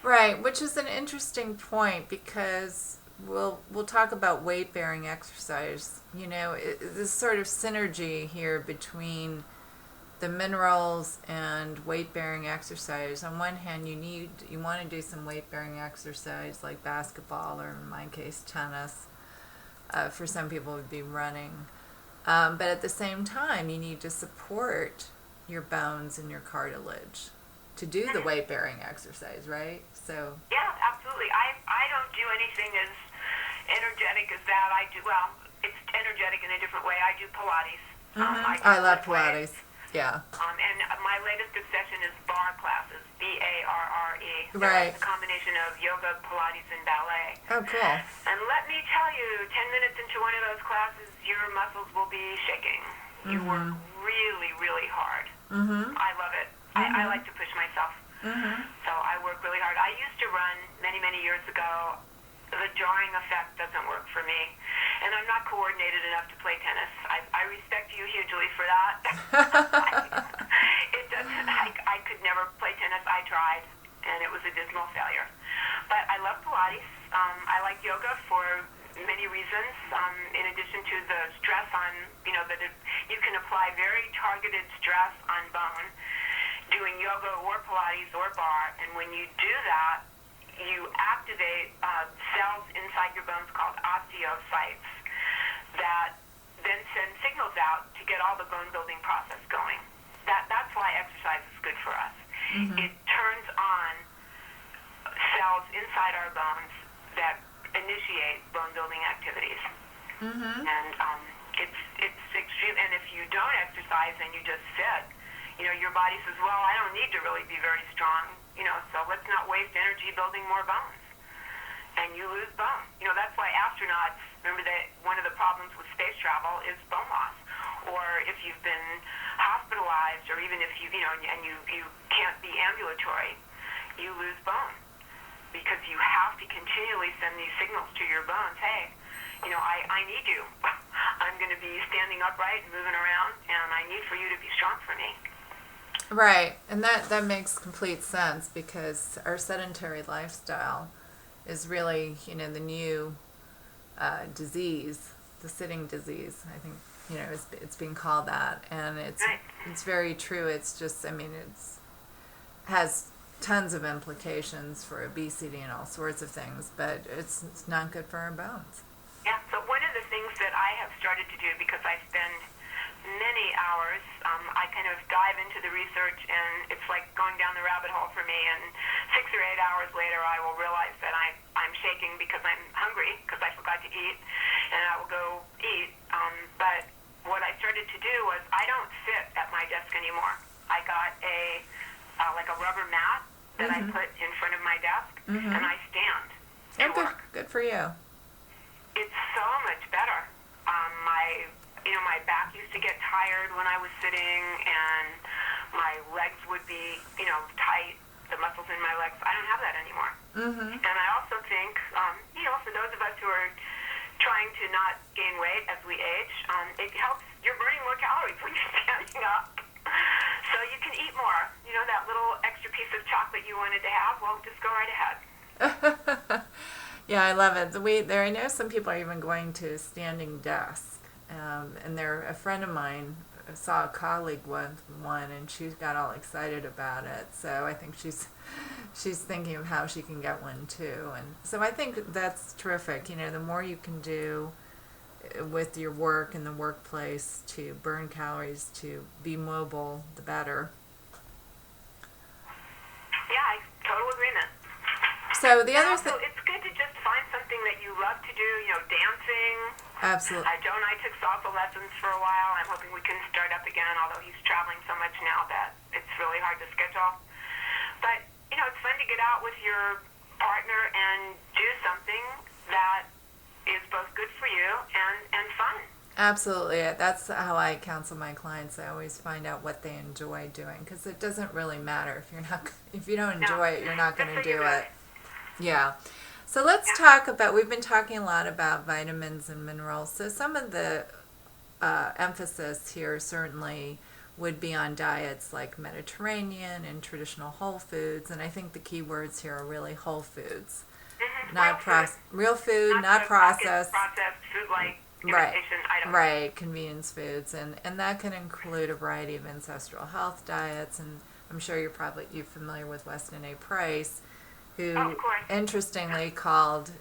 Right, which is an interesting point because we'll talk about weight-bearing exercise. This sort of synergy here between the minerals and weight-bearing exercise. On one hand, you want to do some weight-bearing exercise like basketball, or in my case, tennis. For some people, it would be running. But at the same time, you need to support your bones and your cartilage to do the weight-bearing exercise, right? So yeah, absolutely. I don't do anything as energetic as that. It's energetic in a different way. I do Pilates. I love Pilates. Yeah. And my latest obsession is barre classes, B-A-R-R-E. Right. It's a combination of yoga, Pilates, and ballet. Oh, cool. And let me tell you, 10 minutes into one of those classes, your muscles will be shaking. You work really, really hard. I love it. I like to push myself. So I work really hard. I used to run many, many years ago. The jarring effect doesn't work for me. And I'm not coordinated enough to play tennis. I respect you hugely for that. It doesn't. I could never play tennis. I tried, and it was a dismal failure. But I love Pilates. I like yoga for many reasons. In addition to the stress on, that you can apply very targeted stress on bone. doing yoga or Pilates or bar, and when you do that, you activate cells inside your bones called osteocytes that then send signals out to get all the bone building process going. That's why exercise is good for us. Mm-hmm. It turns on cells inside our bones that initiate bone building activities. Mm-hmm. And it's extreme. And if you don't exercise and you just sit, your body says, well, I don't need to really be very strong, so let's not waste energy building more bones. And you lose bone. That's why astronauts, remember that one of the problems with space travel is bone loss. Or if you've been hospitalized, or even if you can't be ambulatory, you lose bone. Because you have to continually send these signals to your bones, hey, I need you. I'm going to be standing upright and moving around, and I need for you to be strong for me. Right, and that makes complete sense, because our sedentary lifestyle is really, the new disease, the sitting disease. I think, it's being called that, and it's very true. It's just, it's has tons of implications for obesity and all sorts of things, but it's not good for our bones. Yeah, so one of the things that I have started to do, because I spend many hours, I kind of dive into the research, and it's like going down the rabbit hole for me, and 6 or 8 hours later I will realize that I'm shaking because I'm hungry, because I forgot to eat, and I will go eat. But what I started to do was, I don't sit at my desk anymore. I got a rubber mat that mm-hmm. I put in front of my desk, mm-hmm. and I stand to work. Good for you. It's so much better. My back used to get tired when I was sitting, and my legs would be, tight, the muscles in my legs. I don't have that anymore. Mm-hmm. And I also think, for those of us who are trying to not gain weight as we age, it helps. You're burning more calories when you're standing up. So you can eat more. That little extra piece of chocolate you wanted to have, well, just go right ahead. Yeah, I love it. I know some people are even going to standing desks. And a friend of mine saw a colleague with one, and she got all excited about it. So I think she's thinking of how she can get one too. And so I think that's terrific. The more you can do with your work in the workplace to burn calories, to be mobile, the better. Yeah, total agreement. So the other thing, it's good to just find something that you love to do. Dancing. Absolutely. Joe and I took salsa lessons for a while. I'm hoping we can start up again, although he's traveling so much now that it's really hard to schedule. But, it's fun to get out with your partner and do something that is both good for you and fun. Absolutely. That's how I counsel my clients. I always find out what they enjoy doing, because it doesn't really matter if you don't enjoy it, you're not going to do it. Yeah. So let's talk about, we've been talking a lot about vitamins and minerals. So some of the emphasis here certainly would be on diets like Mediterranean and traditional whole foods. And I think the key words here are really whole foods. Mm-hmm. Real food, not processed. Processed food like imitation items. Right, convenience foods. And that can include a variety of ancestral health diets. And I'm sure you're familiar with Weston A. Price, who interestingly called,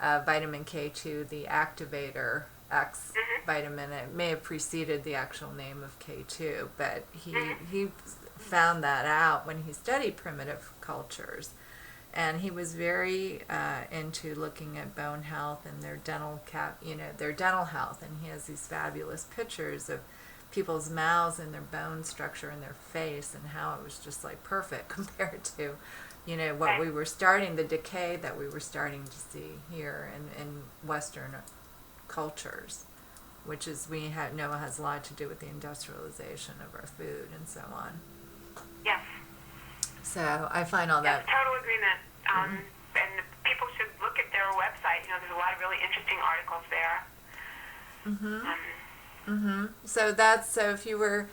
vitamin K2 the activator X mm-hmm. vitamin. It may have preceded the actual name of K2, but he found that out when he studied primitive cultures. And he was very into looking at bone health and their dental health. And he has these fabulous pictures of people's mouths and their bone structure and their face, and how it was just like perfect compared to what we were the decay that we were starting to see here in Western cultures, which is know has a lot to do with the industrialization of our food and so on. Yes. So I find all that. Total agreement. And people should look at their website. There's a lot of really interesting articles there. So if you were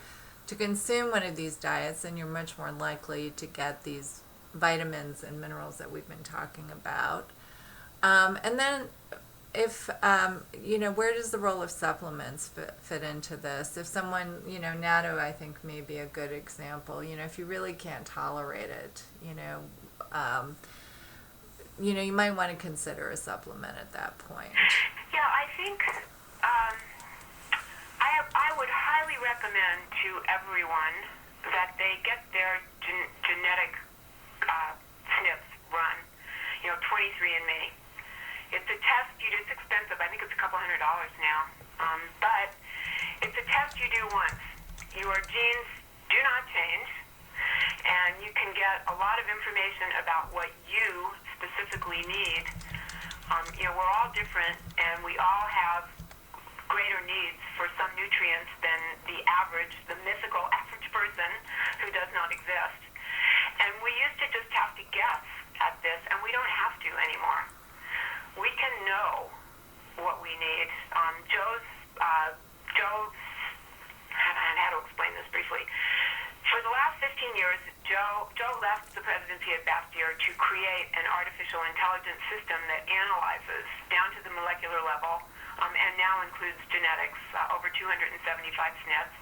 to consume one of these diets, then you're much more likely to get these vitamins and minerals that we've been talking about. And then if, where does the role of supplements fit into this? If someone, natto, I think, may be a good example. If you really can't tolerate it, you might want to consider a supplement at that point. Yeah, I think I would highly recommend to everyone that they get their genetic SNPs run, 23andMe. It's a test it's expensive. I think it's a couple $100 now. But it's a test you do once. Your genes do not change, and you can get a lot of information about what you specifically need. We're all different, and we all have greater needs for some nutrients than the mythical average person who does not exist. And we used to just have to guess at this, and we don't have to anymore. We can know what we need. How to explain this briefly. For the last 15 years, Joe left the presidency at Bastyr to create an artificial intelligence system that analyzes down to the molecular level, and now includes genetics, over 275 SNPs,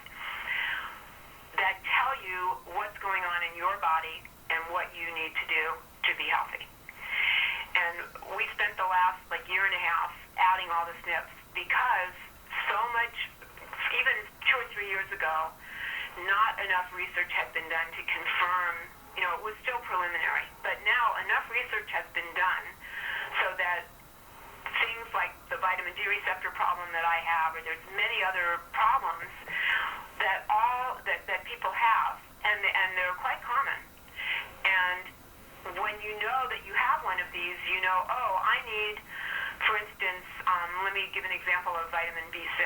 that tell you what's going on in your body and what you need to do to be healthy. And we spent the last year and a half adding all the SNPs because so much, even 2 or 3 years ago, not enough research had been done to confirm, it was still preliminary, but now enough research has been done so that things like the vitamin D receptor problem that I have, or there's many other problems that people have, and they're quite common. And when you know that you have one of these, I need, for instance, let me give an example of vitamin B6.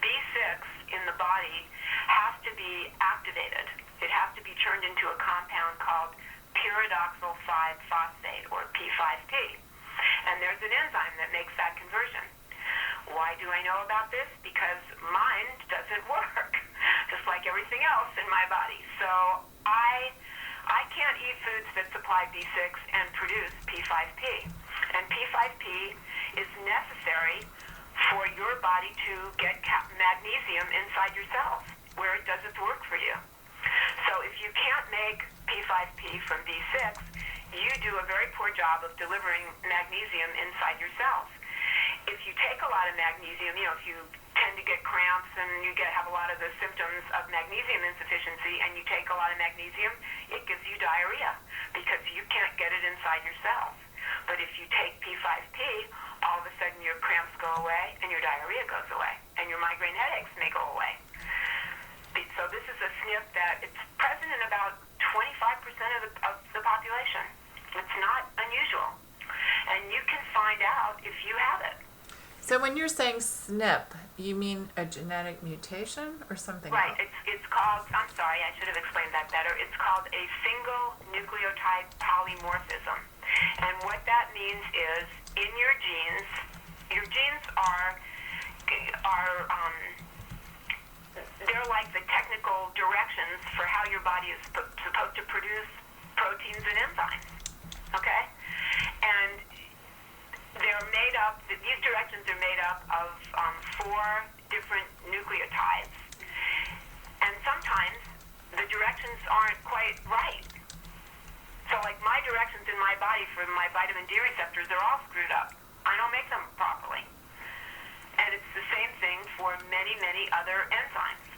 B6 in the body has to be activated. It has to be turned into a compound called pyridoxal 5-phosphate, or P5P. And there's an enzyme that makes that conversion. Why do I know about this? Because mine doesn't work, just like everything else in my body. So I can't eat foods that supply B6 and produce P5P. And P5P is necessary for your body to get magnesium inside your cells, where it does its work for you. So if you can't make P5P from B6, you do a very poor job of delivering magnesium inside your cells. If you take a lot of magnesium, if you tend to get cramps and you have a lot of the symptoms of magnesium insufficiency, and you take a lot of magnesium, it gives you diarrhea because you can't get it inside your cells. But if you take P5P, all of a sudden your cramps go away and your diarrhea goes away and your migraine headaches may go away. So this is a SNP that it's present in about 25% of the population. It's not unusual. And you can find out if you have it. So when you're saying SNP, you mean a genetic mutation or something right. else? It's called, I'm sorry, I should have explained that better. It's called a single nucleotide polymorphism. And what that means is in your genes are they're like the technical directions for how your body is supposed to produce proteins and enzymes. Okay? And these directions are made up of 4 different nucleotides. And sometimes the directions aren't quite right. So like my directions in my body for my vitamin D receptors are all screwed up. I don't make them properly. And it's the same thing for many, many other enzymes.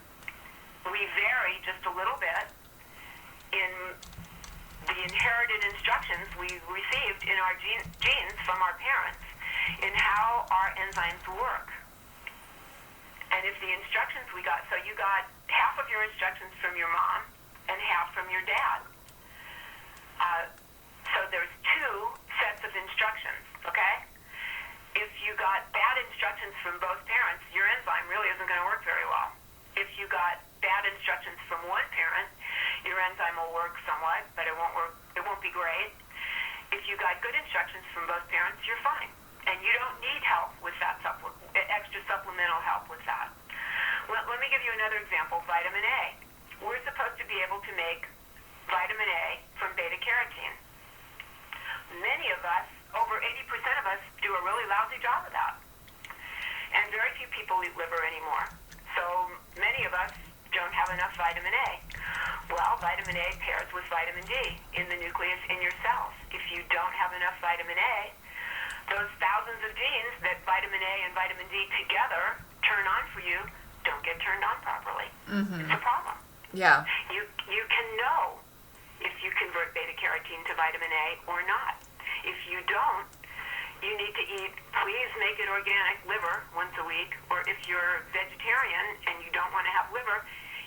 We vary just a little bit in the inherited instructions we received in our genes from our parents in how our enzymes work. And if the instructions we got, so you got half of your instructions from your mom and half from your dad. So there's 2 sets of instructions, okay? If you got bad instructions from both parents, your enzyme really isn't going to work very well. If you got bad instructions from one parent, your enzyme will work somewhat, but it won't be great. If you got good instructions from both parents, you're fine. And you don't need help with that, extra supplemental help with that. Let me give you another example, vitamin A. We're supposed to be able to make vitamin A from beta-carotene. Many of us, over 80% of us, do a really lousy job vitamin A. Well, vitamin A pairs with vitamin D in the nucleus in your cells. If you don't have enough vitamin A, those thousands of genes that vitamin A and vitamin D together turn on for you don't get turned on properly. It's a problem. Yeah. You can know if you convert beta carotene to vitamin A or not. If you don't, you need to eat, please make it organic liver once a week, or if you're vegetarian and you don't want to have liver,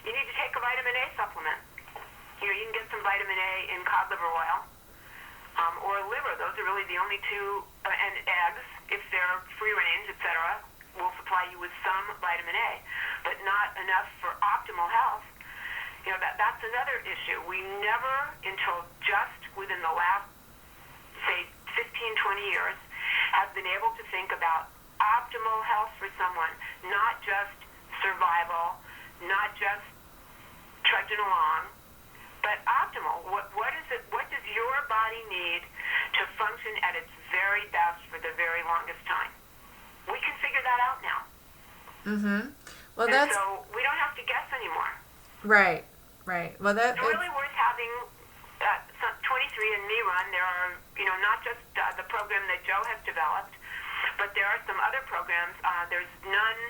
you need to take a vitamin A supplement. You can get some vitamin A in cod liver oil or liver. Those are really the only two, and eggs, if they're free range, etc., will supply you with some vitamin A, but not enough for optimal health. That's another issue. We never, until just within the last, say, 15, 20 years, have been able to think about optimal health for someone, not just survival, not just trudging along, but optimal. What is it? What does your body need to function at its very best for the very longest time? We can figure that out now. Well, and so we don't have to guess anymore. Right. Well, it's really worth having 23andMe run. There are, not just the program that Joe has developed, but there are some other programs. There's none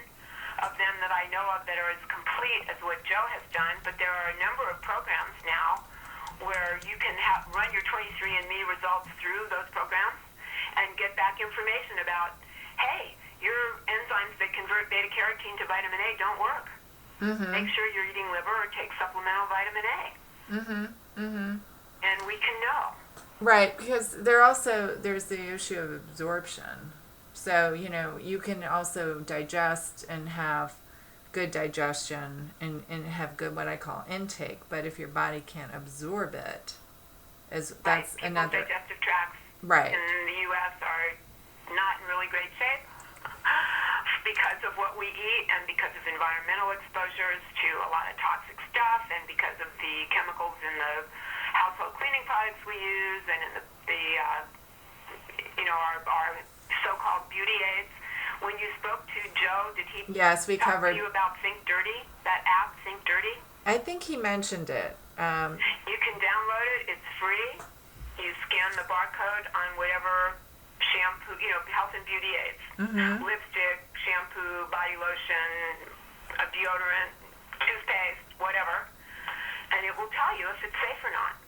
of them that I know of that are as complete as what Joe has done, but there are a number of programs now where you can run your 23andMe results through those programs and get back information about, hey, your enzymes that convert beta carotene to vitamin A don't work. Make sure you're eating liver or take supplemental vitamin A. And we can know. Right, because there's the issue of absorption. So, you can also digest and have good digestion and have good, what I call, intake. But if your body can't absorb it, that's another... digestive tracts in the U.S. are not in really great shape because of what we eat and because of environmental exposures to a lot of toxic stuff and because of the chemicals in the household cleaning products we use and in our so-called beauty aids. When you spoke to Joe, did he talk to you about Think Dirty, that app, Think Dirty? I think he mentioned it. You can download it. It's free. You scan the barcode on whatever shampoo, health and beauty aids, lipstick, shampoo, body lotion, a deodorant, toothpaste, whatever, and it will tell you if it's safe or not.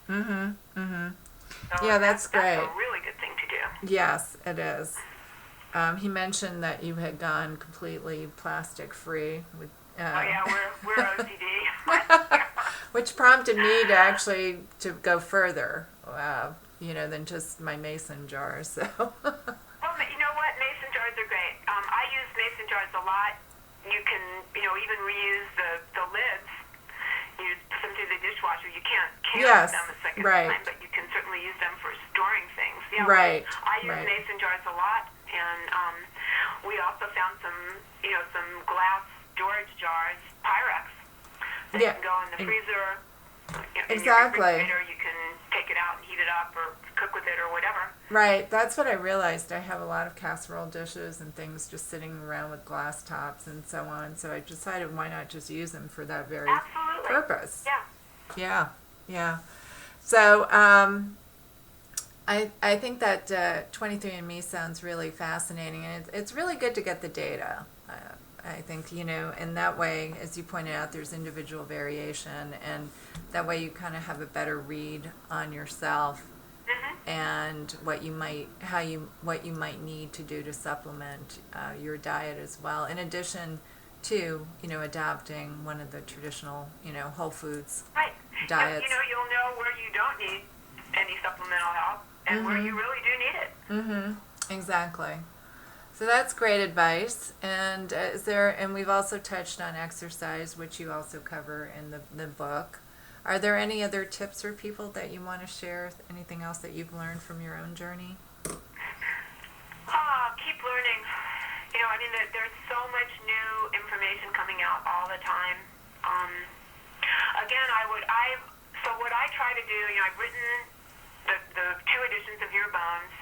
So that's great. That's a really good thing to do. Yes, it is. He mentioned that you had gone completely plastic free. With, we're OCD. Which prompted me to go further, than just my mason jars. So. Well, you know what? Mason jars are great. I use mason jars a lot. You can, even reuse the lids. You put them through the dishwasher. You can't use them a second time, but you can certainly use them for storing things. Yeah, I use mason jars a lot, and we also found some glass storage jars, Pyrex, that can go in the freezer. In your refrigerator, you can take it out and heat it up or cook with it or whatever. Right, that's what I realized. I have a lot of casserole dishes and things just sitting around with glass tops and so on. So I decided why not just use them for that very purpose. Yeah. So I think that 23andMe sounds really fascinating, and it's really good to get the data. I think, in that way, as you pointed out, there's individual variation, and that way you kind of have a better read on yourself and what you might need to do to supplement your diet as well, in addition to, adopting one of the traditional, whole foods diets. You'll know where you don't need any supplemental help and where you really do need it. Exactly. So that's great advice. And we've also touched on exercise, which you also cover in the book. Are there any other tips for people that you want to share? Anything else that you've learned from your own journey? Keep learning. There's so much new information coming out all the time. So what I try to do, I've written the 2 editions of Your Bones,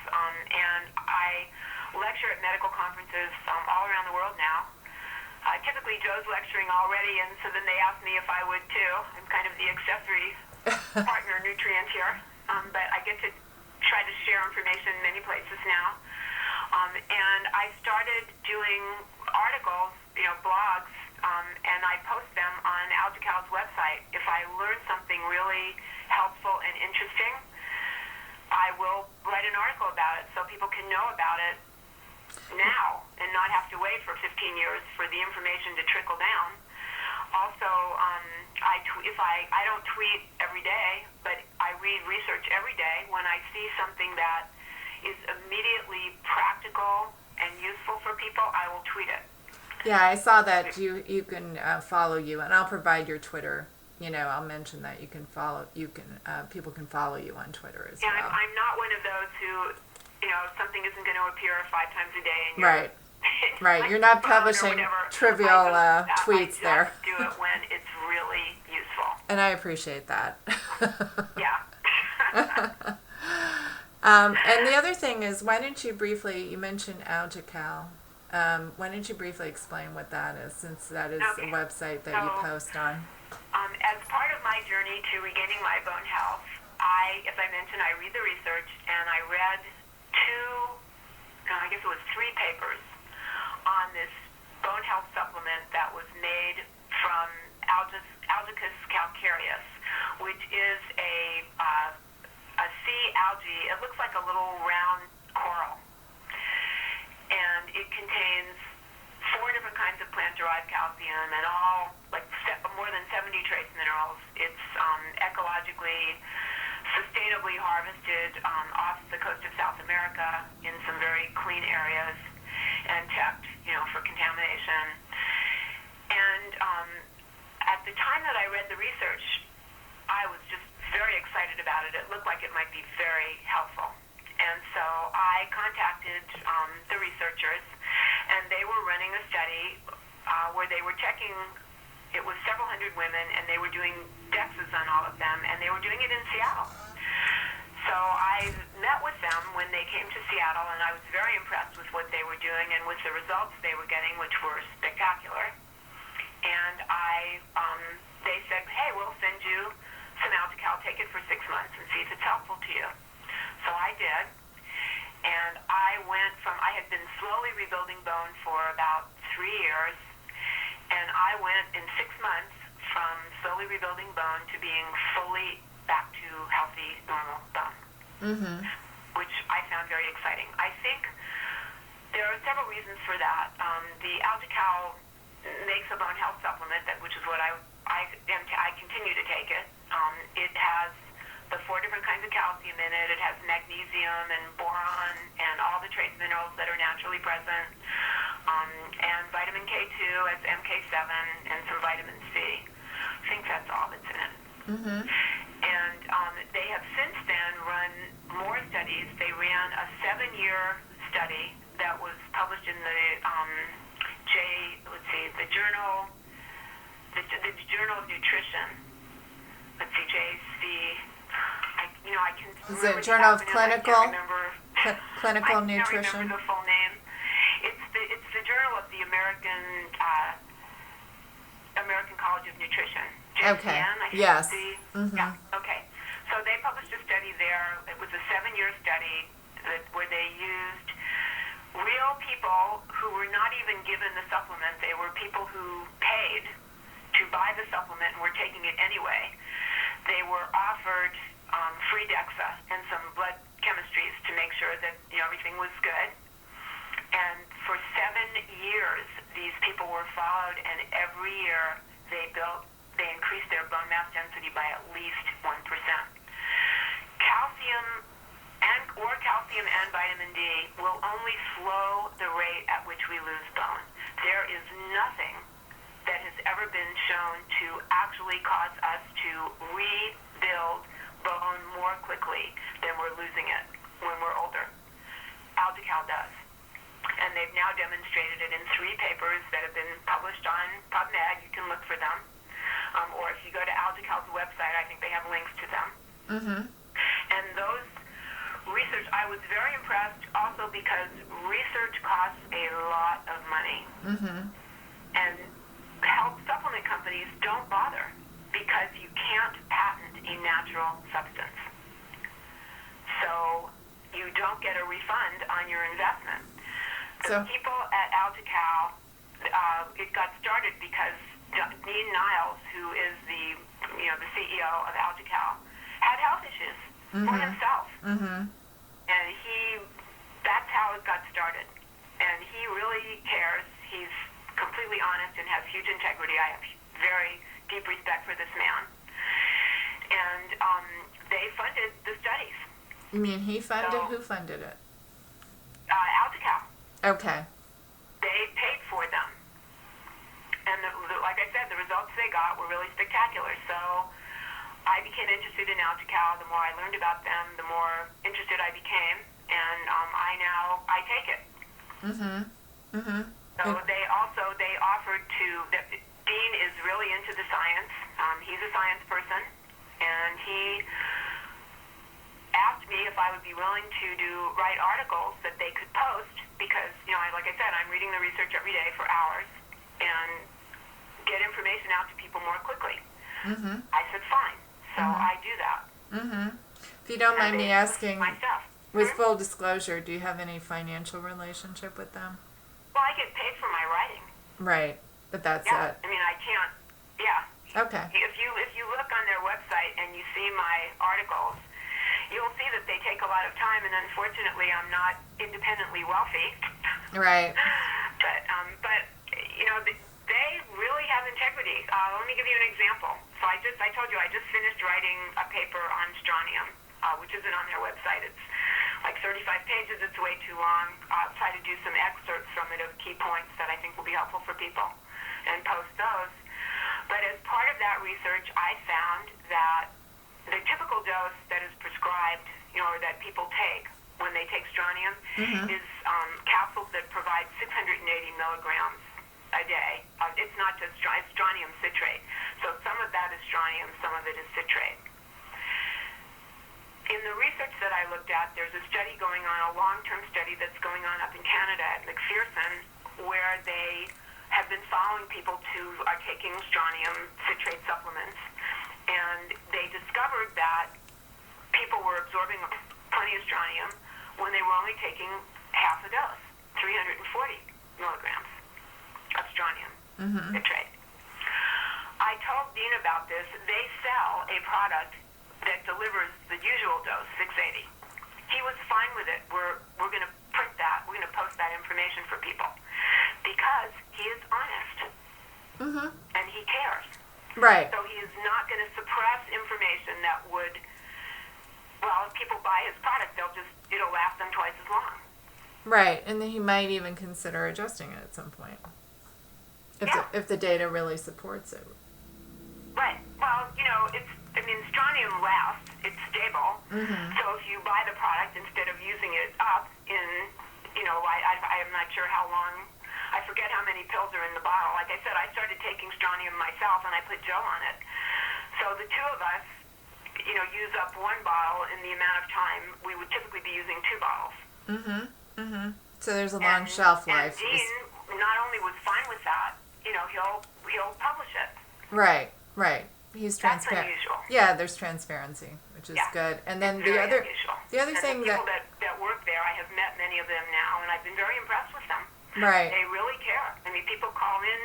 and I lecture at medical conferences all around the world now. Typically Joe's lecturing already, and so then they asked me if I would too. I'm kind of the accessory partner nutrient here, but I get to try to share information in many places now. And I started doing articles, blogs, and I post them on Algical's website. If I learn something really helpful and interesting, I will write an article about it so people can know about it now and not have to wait for 15 years for the information to trickle down. Also, I don't tweet every day, but I read research every day. When I see something that is immediately practical and useful for people, I will tweet it. Yeah, I saw that you can follow you, and I'll provide your Twitter. I'll mention that you can follow. People can follow you on Twitter as well. Yeah, I'm not one of those who, something isn't going to appear 5 times a day in your right. Right, you're not publishing trivial tweets there. I do it when it's really useful. And I appreciate that. Yeah. And the other thing is, why don't you briefly, you mentioned Algical, why don't you briefly explain what that is, since that is a website that you post on? As part of my journey to regaining my bone health, as I mentioned, I read the research, and I read I guess it was 3 papers on this bone health supplement that was made from Algicus calcareus, which is a sea algae. It looks like a little round coral, and it contains 4 different kinds of plant-derived calcium and all more than 70 trace minerals. It's ecologically, sustainably harvested off the coast of South America in some very clean areas and checked, for contamination. And at the time that I read the research, I was just very excited about it. It looked like it might be very helpful. And so I contacted the researchers, and they were running a study where they were checking. It was several hundred women, and they were doing DEXs on all of them, and they were doing it in Seattle. So I met with them when they came to Seattle, and I was very impressed with what they were doing and with the results they were getting, which were spectacular. And they said, hey, we'll send you some Algical, take it for 6 months and see if it's helpful to you. So I did, and I had been slowly rebuilding bone for about 3 years, and I went in 6 months from slowly rebuilding bone to being fully back to healthy, normal bone, which I found very exciting. I think there are several reasons for that. The Algical makes a bone health supplement, which is what I continue to take it. It has the 4 different kinds of calcium in it. It has magnesium and boron and all the trace minerals that are naturally present, and vitamin K2 as MK7 and some vitamin C. I think that's all that's in it. And they have since then run more studies. They ran a 7-year study that was published in the Journal of Nutrition. Let's see, JC. I can. Is it Journal of Clinical Nutrition? I can't remember the full name. It's the Journal of the American College of Nutrition. JCN, okay. I think. Yes. Yeah. Okay. So they published a study there. It was a 7-year study where they used real people who were not even given the supplement. They were people who paid to buy the supplement and were taking it anyway. They were offered free DEXA and some blood chemistries to make sure that everything was good. And for 7 years, these people were followed, and every year they increased their bone mass density by at least 1%. Calcium and vitamin D will only slow the rate at which we lose bone. There is nothing that has ever been shown to actually cause us to rebuild bone more quickly than we're losing it when we're older. Algical does. And they've now demonstrated it in 3 papers that have been published on PubMed. You can look for them. Or if you go to Algical's website, I think they have links to them. And those research, I was very impressed also because research costs a lot of money. And health supplement companies don't bother because you can't patent a natural substance. So you don't get a refund on your investment. The people at Altica, it got started because Dean Niles, who is the CEO of Altica, had health issues for himself. And that's how it got started. And he really cares. He's completely honest and has huge integrity. I have very deep respect for this man. And they funded the studies. You mean he funded? Who funded it? Altica. Okay. They paid for them. And like I said, the results they got were really spectacular. So I became interested in Altica. The more I learned about them, the more interested I became. And I take it. So they offered to, Dean is really into the science. He's a science person. And he asked me if I would be willing to write articles that they could post because, like I said, I'm reading the research every day for hours and get information out to people more quickly. I said, fine. So I do that. If you don't mind me asking, myself. with full disclosure, do you have any financial relationship with them? Well, I get paid for my writing. Right, but that's it. I mean, I can't, Okay. If you look on their website and you see my articles, you'll see that they take a lot of time, and unfortunately, I'm not independently wealthy. Right. But they really have integrity. Let me give you an example. So I told you I just finished writing a paper on strontium, which isn't on their website. It's like 35 pages. It's way too long. I'll try to do some excerpts from it of key points that I think will be helpful for people and post those. But as part of that research, I found that the typical dose that is prescribed, or that people take when they take strontium is capsules that provide 680 milligrams a day. It's not just it's strontium citrate. So some of that is strontium, some of it is citrate. In the research that I looked at, there's a study going on, a long-term study that's going on up in Canada at McPherson, where they have been following people who are taking strontium citrate supplements, and they discovered that people were absorbing plenty of strontium when they were only taking half a dose, 340 milligrams of strontium citrate. I told Dean about this. They sell a product that delivers the usual dose, 680. He was fine with it. We're going to print that. We're going to post that information for people because he is honest and he cares. Right. So he is not going to suppress information that would, well, if people buy his product, it'll last them twice as long. Right, and then he might even consider adjusting it at some point if the data really supports it. Right. Well, strontium lasts. It's stable. So if you buy the product instead of using it up in, I'm not sure how long. I forget how many pills are in the bottle. Like I said, I started taking strontium myself, and I put Joe on it. So the two of us, use up one bottle in the amount of time we would typically be using 2 bottles. So there's a long shelf life. And Dean not only was fine with that, he'll publish it. Right. He's transparent. That's unusual. Yeah, there's transparency, which is good. And then the other thing the people that work there, I have met many of them now, and I've been very impressed with them. Right. They really care. I mean, people call in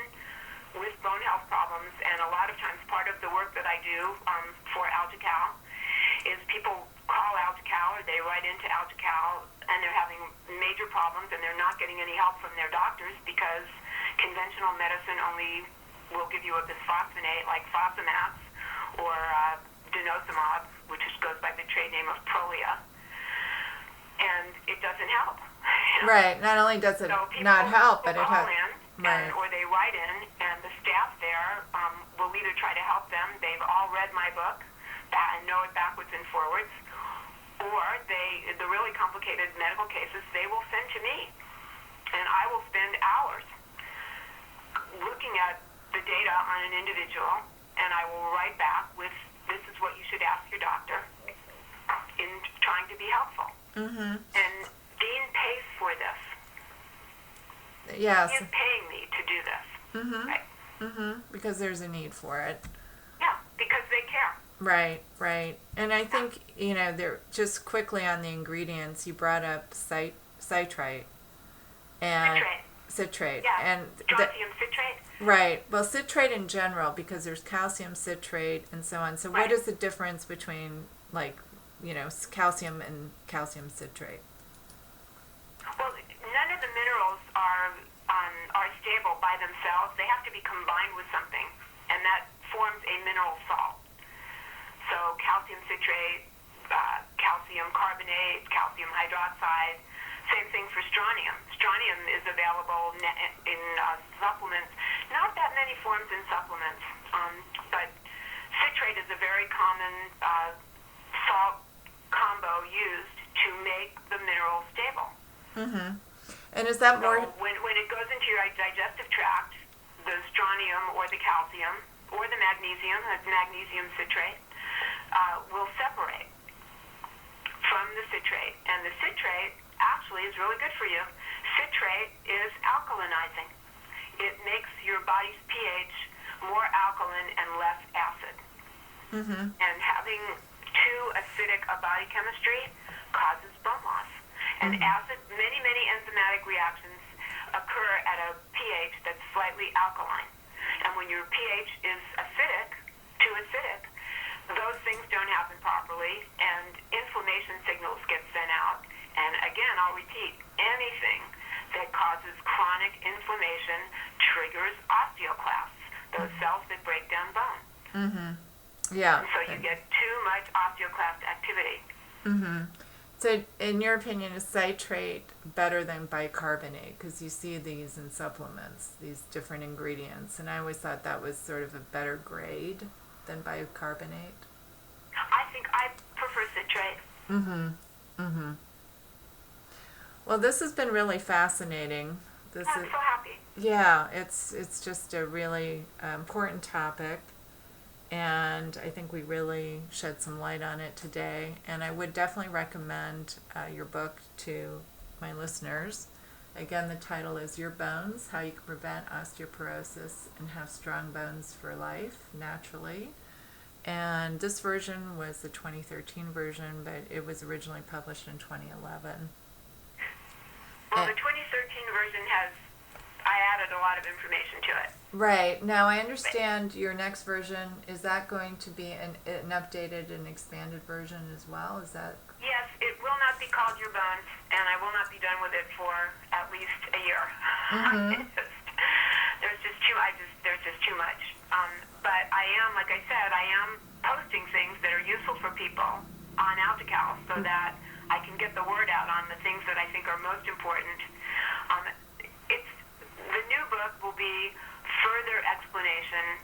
with bone health problems, and a lot of times part of the work that I do for Altica is people call Altica or they write into Altica, and they're having major problems, and they're not getting any help from their doctors because conventional medicine only will give you a bisphosphonate like Fosamax or denosumab, which goes by the trade name of Prolia, and it doesn't help. Right. Not only does it not help, but it has. Or they write in, and the staff there will either try to help them. They've all read my book and know it backwards and forwards, or the really complicated medical cases they will send to me, and I will spend hours looking at the data on an individual, and I will write back with, this is what you should ask your doctor in trying to be helpful. And Dean pays for this. Yes. He is paying me to do this. Right? Because there's a need for it. Yeah, because they care. Right. And I think, they're just quickly on the ingredients, you brought up citrate and citrate. Yeah, and strontium citrate. Right. Well, citrate in general, because there's calcium citrate and so on. So what is the difference between, calcium and calcium citrate? Well, none of the minerals are stable by themselves. They have to be combined with something, and that forms a mineral salt. So calcium citrate, calcium carbonate, calcium hydroxide. Same thing for strontium. Strontium is available in supplements. Not that many forms in supplements, but citrate is a very common salt combo used to make the mineral stable. And is that more... So when it goes into your digestive tract, the strontium or the calcium or the magnesium citrate, will separate from the citrate. And the citrate actually is really good for you. Citrate is alkalinizing. It makes your body's pH more alkaline and less acid. And having too acidic a body chemistry causes bone loss. And acid, many enzymatic reactions occur at a pH that's slightly alkaline. And when your pH is too acidic, those things don't happen properly, and inflammation signals get sent out. And again, I'll repeat, anything that causes chronic inflammation triggers osteoclasts, those cells that break down bone. Yeah. And so you get too much osteoclast activity. So, in your opinion, is citrate better than bicarbonate? Because you see these in supplements, these different ingredients, and I always thought that was sort of a better grade than bicarbonate. I think I prefer citrate. Well, this has been really fascinating. I'm so happy. Yeah, it's just a really important topic. And I think we really shed some light on it today. And I would definitely recommend your book to my listeners. Again, the title is Your Bones, How You Can Prevent Osteoporosis and Have Strong Bones for Life Naturally. And this version was the 2013 version, but it was originally published in 2011. Well, the 2013 version I added a lot of information to it. Right. Now, I understand your next version, is that going to be an updated and expanded version as well? Is that... Yes, it will not be called Your Bones, and I will not be done with it for at least a year. There's just too much. But I am, like I said, posting things that are useful for people on AltaCal so that I can get the word out on the things that I think are most important. The new book will be further explanation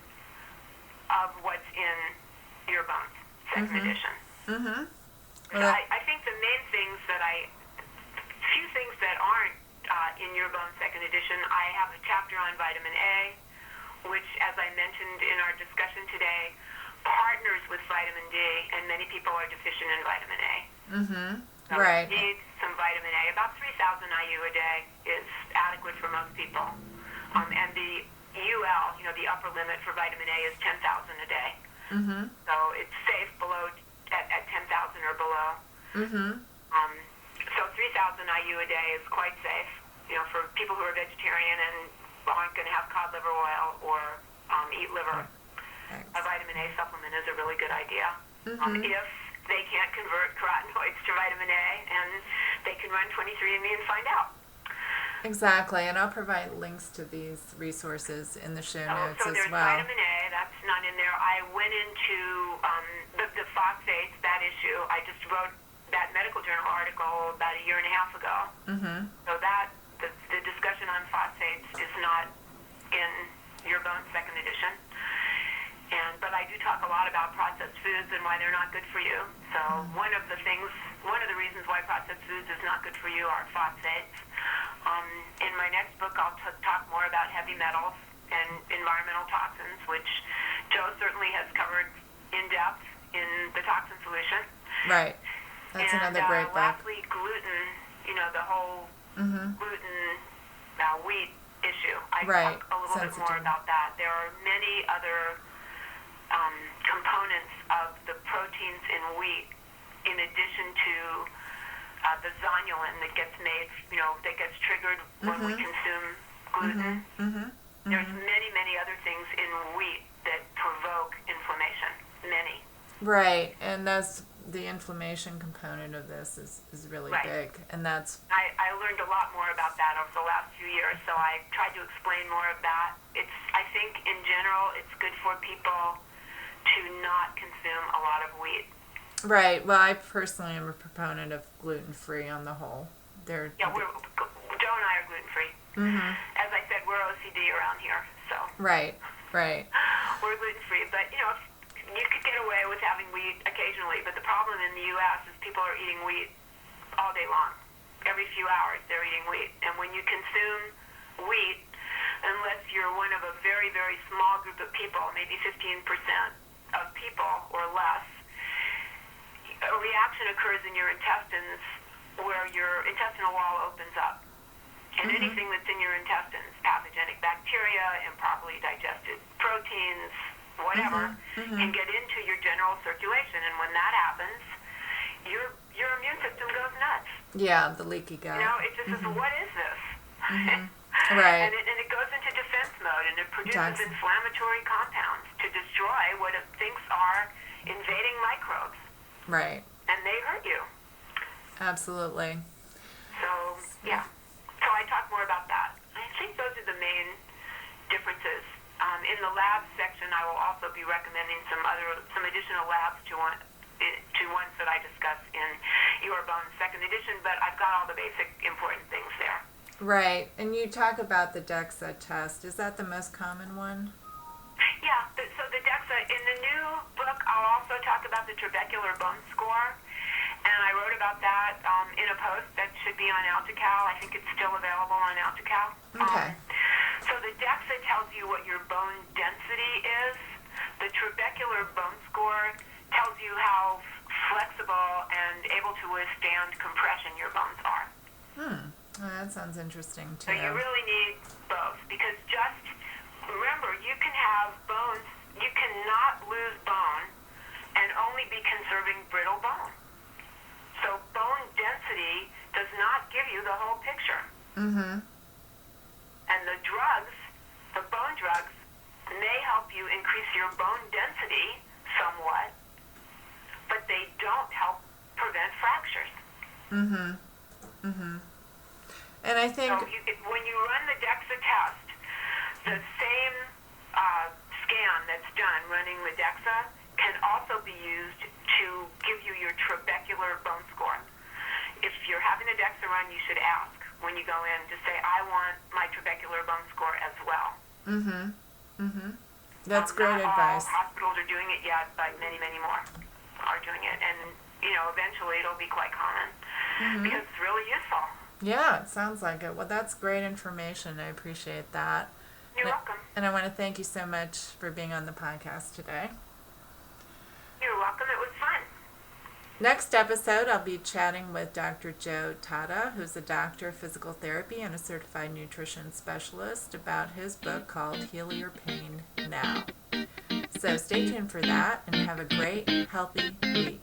of what's in Your Bones, second edition. I think the main things few things that aren't in Your Bones, second edition, I have a chapter on vitamin A, which, as I mentioned in our discussion today, partners with vitamin D, and many people are deficient in vitamin A. So right. You need some vitamin A. About 3,000 IU a day is adequate for most people. And the UL, the upper limit for vitamin A is 10,000 a day. So it's safe at 10,000 or below. So 3,000 IU a day is quite safe, for people who are vegetarian and aren't going to have cod liver oil or eat liver. A vitamin A supplement is a really good idea. If they can't convert carotenoids to vitamin A, and they can run 23andMe and find out. Exactly, and I'll provide links to these resources in the show notes so as there's well. Vitamin A, that's not in there. I went into the phosphates, that issue. I just wrote that medical journal article about a year and a half ago. So that the discussion on phosphates is not in Your Bones, second edition. But I do talk a lot about processed foods and why they're not good for you. So one of the reasons why processed foods is not good for you are phosphates. In my next book, I'll talk more about heavy metals and environmental toxins, which Joe certainly has covered in depth in the toxin solution. Right. That's another great book. Lastly, gluten. The whole gluten, wheat issue. I Right. talk a little bit more Sensitive. about that. There are many other components of the proteins in wheat, in addition to the zonulin that gets made, that gets triggered when we consume gluten. There's many, many other things in wheat that provoke inflammation. Many. Right, and that's the inflammation component of this is really Right. big, and that's I learned a lot more about that over the last few years, so I tried to explain more of that. I think in general, it's good for people to not consume a lot of wheat. right. Well, I personally am a proponent of gluten-free on the whole. Yeah, Joe and I are gluten-free. As I said, we're OCD around here, so Right. we're gluten-free. But, you could get away with having wheat occasionally, but the problem in the U.S. is people are eating wheat all day long. Every few hours they're eating wheat. And when you consume wheat, unless you're one of a very, very small group of people, maybe 15% of people or less, a reaction occurs in your intestines where your intestinal wall opens up. And anything that's in your intestines, pathogenic bacteria, improperly digested proteins, whatever, can get into your general circulation. And when that happens, your immune system goes nuts. Yeah, the leaky gut. It just says, what is this? Right. And it goes into defense mode, and it produces Toxin. inflammatory compounds to destroy what it thinks are invading microbes. Right. And they hurt you. Absolutely. So, yeah. So I talk more about that. I think those are the main differences. In the labs section, I will also be recommending some additional labs to ones that I discuss in Your Bones Second Edition, but I've got all the basic important things there. Right. And you talk about the DEXA test. Is that the most common one? Yeah, so the DEXA, in the new book, I'll also talk about the trabecular bone score, and I wrote about that in a post that should be on AltaCal. I think it's still available on AltaCal. Okay. So the DEXA tells you what your bone density is. The trabecular bone score tells you how flexible and able to withstand compression your bones are. Well, that sounds interesting, too. So you really need both, because just remember, you can have bones, you cannot lose bone and only be conserving brittle bone. So bone density does not give you the whole picture. And the drugs, the bone drugs, may help you increase your bone density somewhat, but they don't help prevent fractures. And I think... So when you run the DEXA test, the same scan that's done running the DEXA can also be used to give you your trabecular bone score. If you're having a DEXA run, you should ask when you go in to say, I want my trabecular bone score as well. That's great not advice. All hospitals are doing it yet, but many, many more are doing it. And, eventually it'll be quite common because it's really useful. Yeah, it sounds like it. Well, that's great information. I appreciate that. You're welcome. And I want to thank you so much for being on the podcast today. You're welcome. It was fun. Next episode, I'll be chatting with Dr. Joe Tata, who's a doctor of physical therapy and a certified nutrition specialist, about his book called Heal Your Pain Now. So stay tuned for that and have a great, healthy week.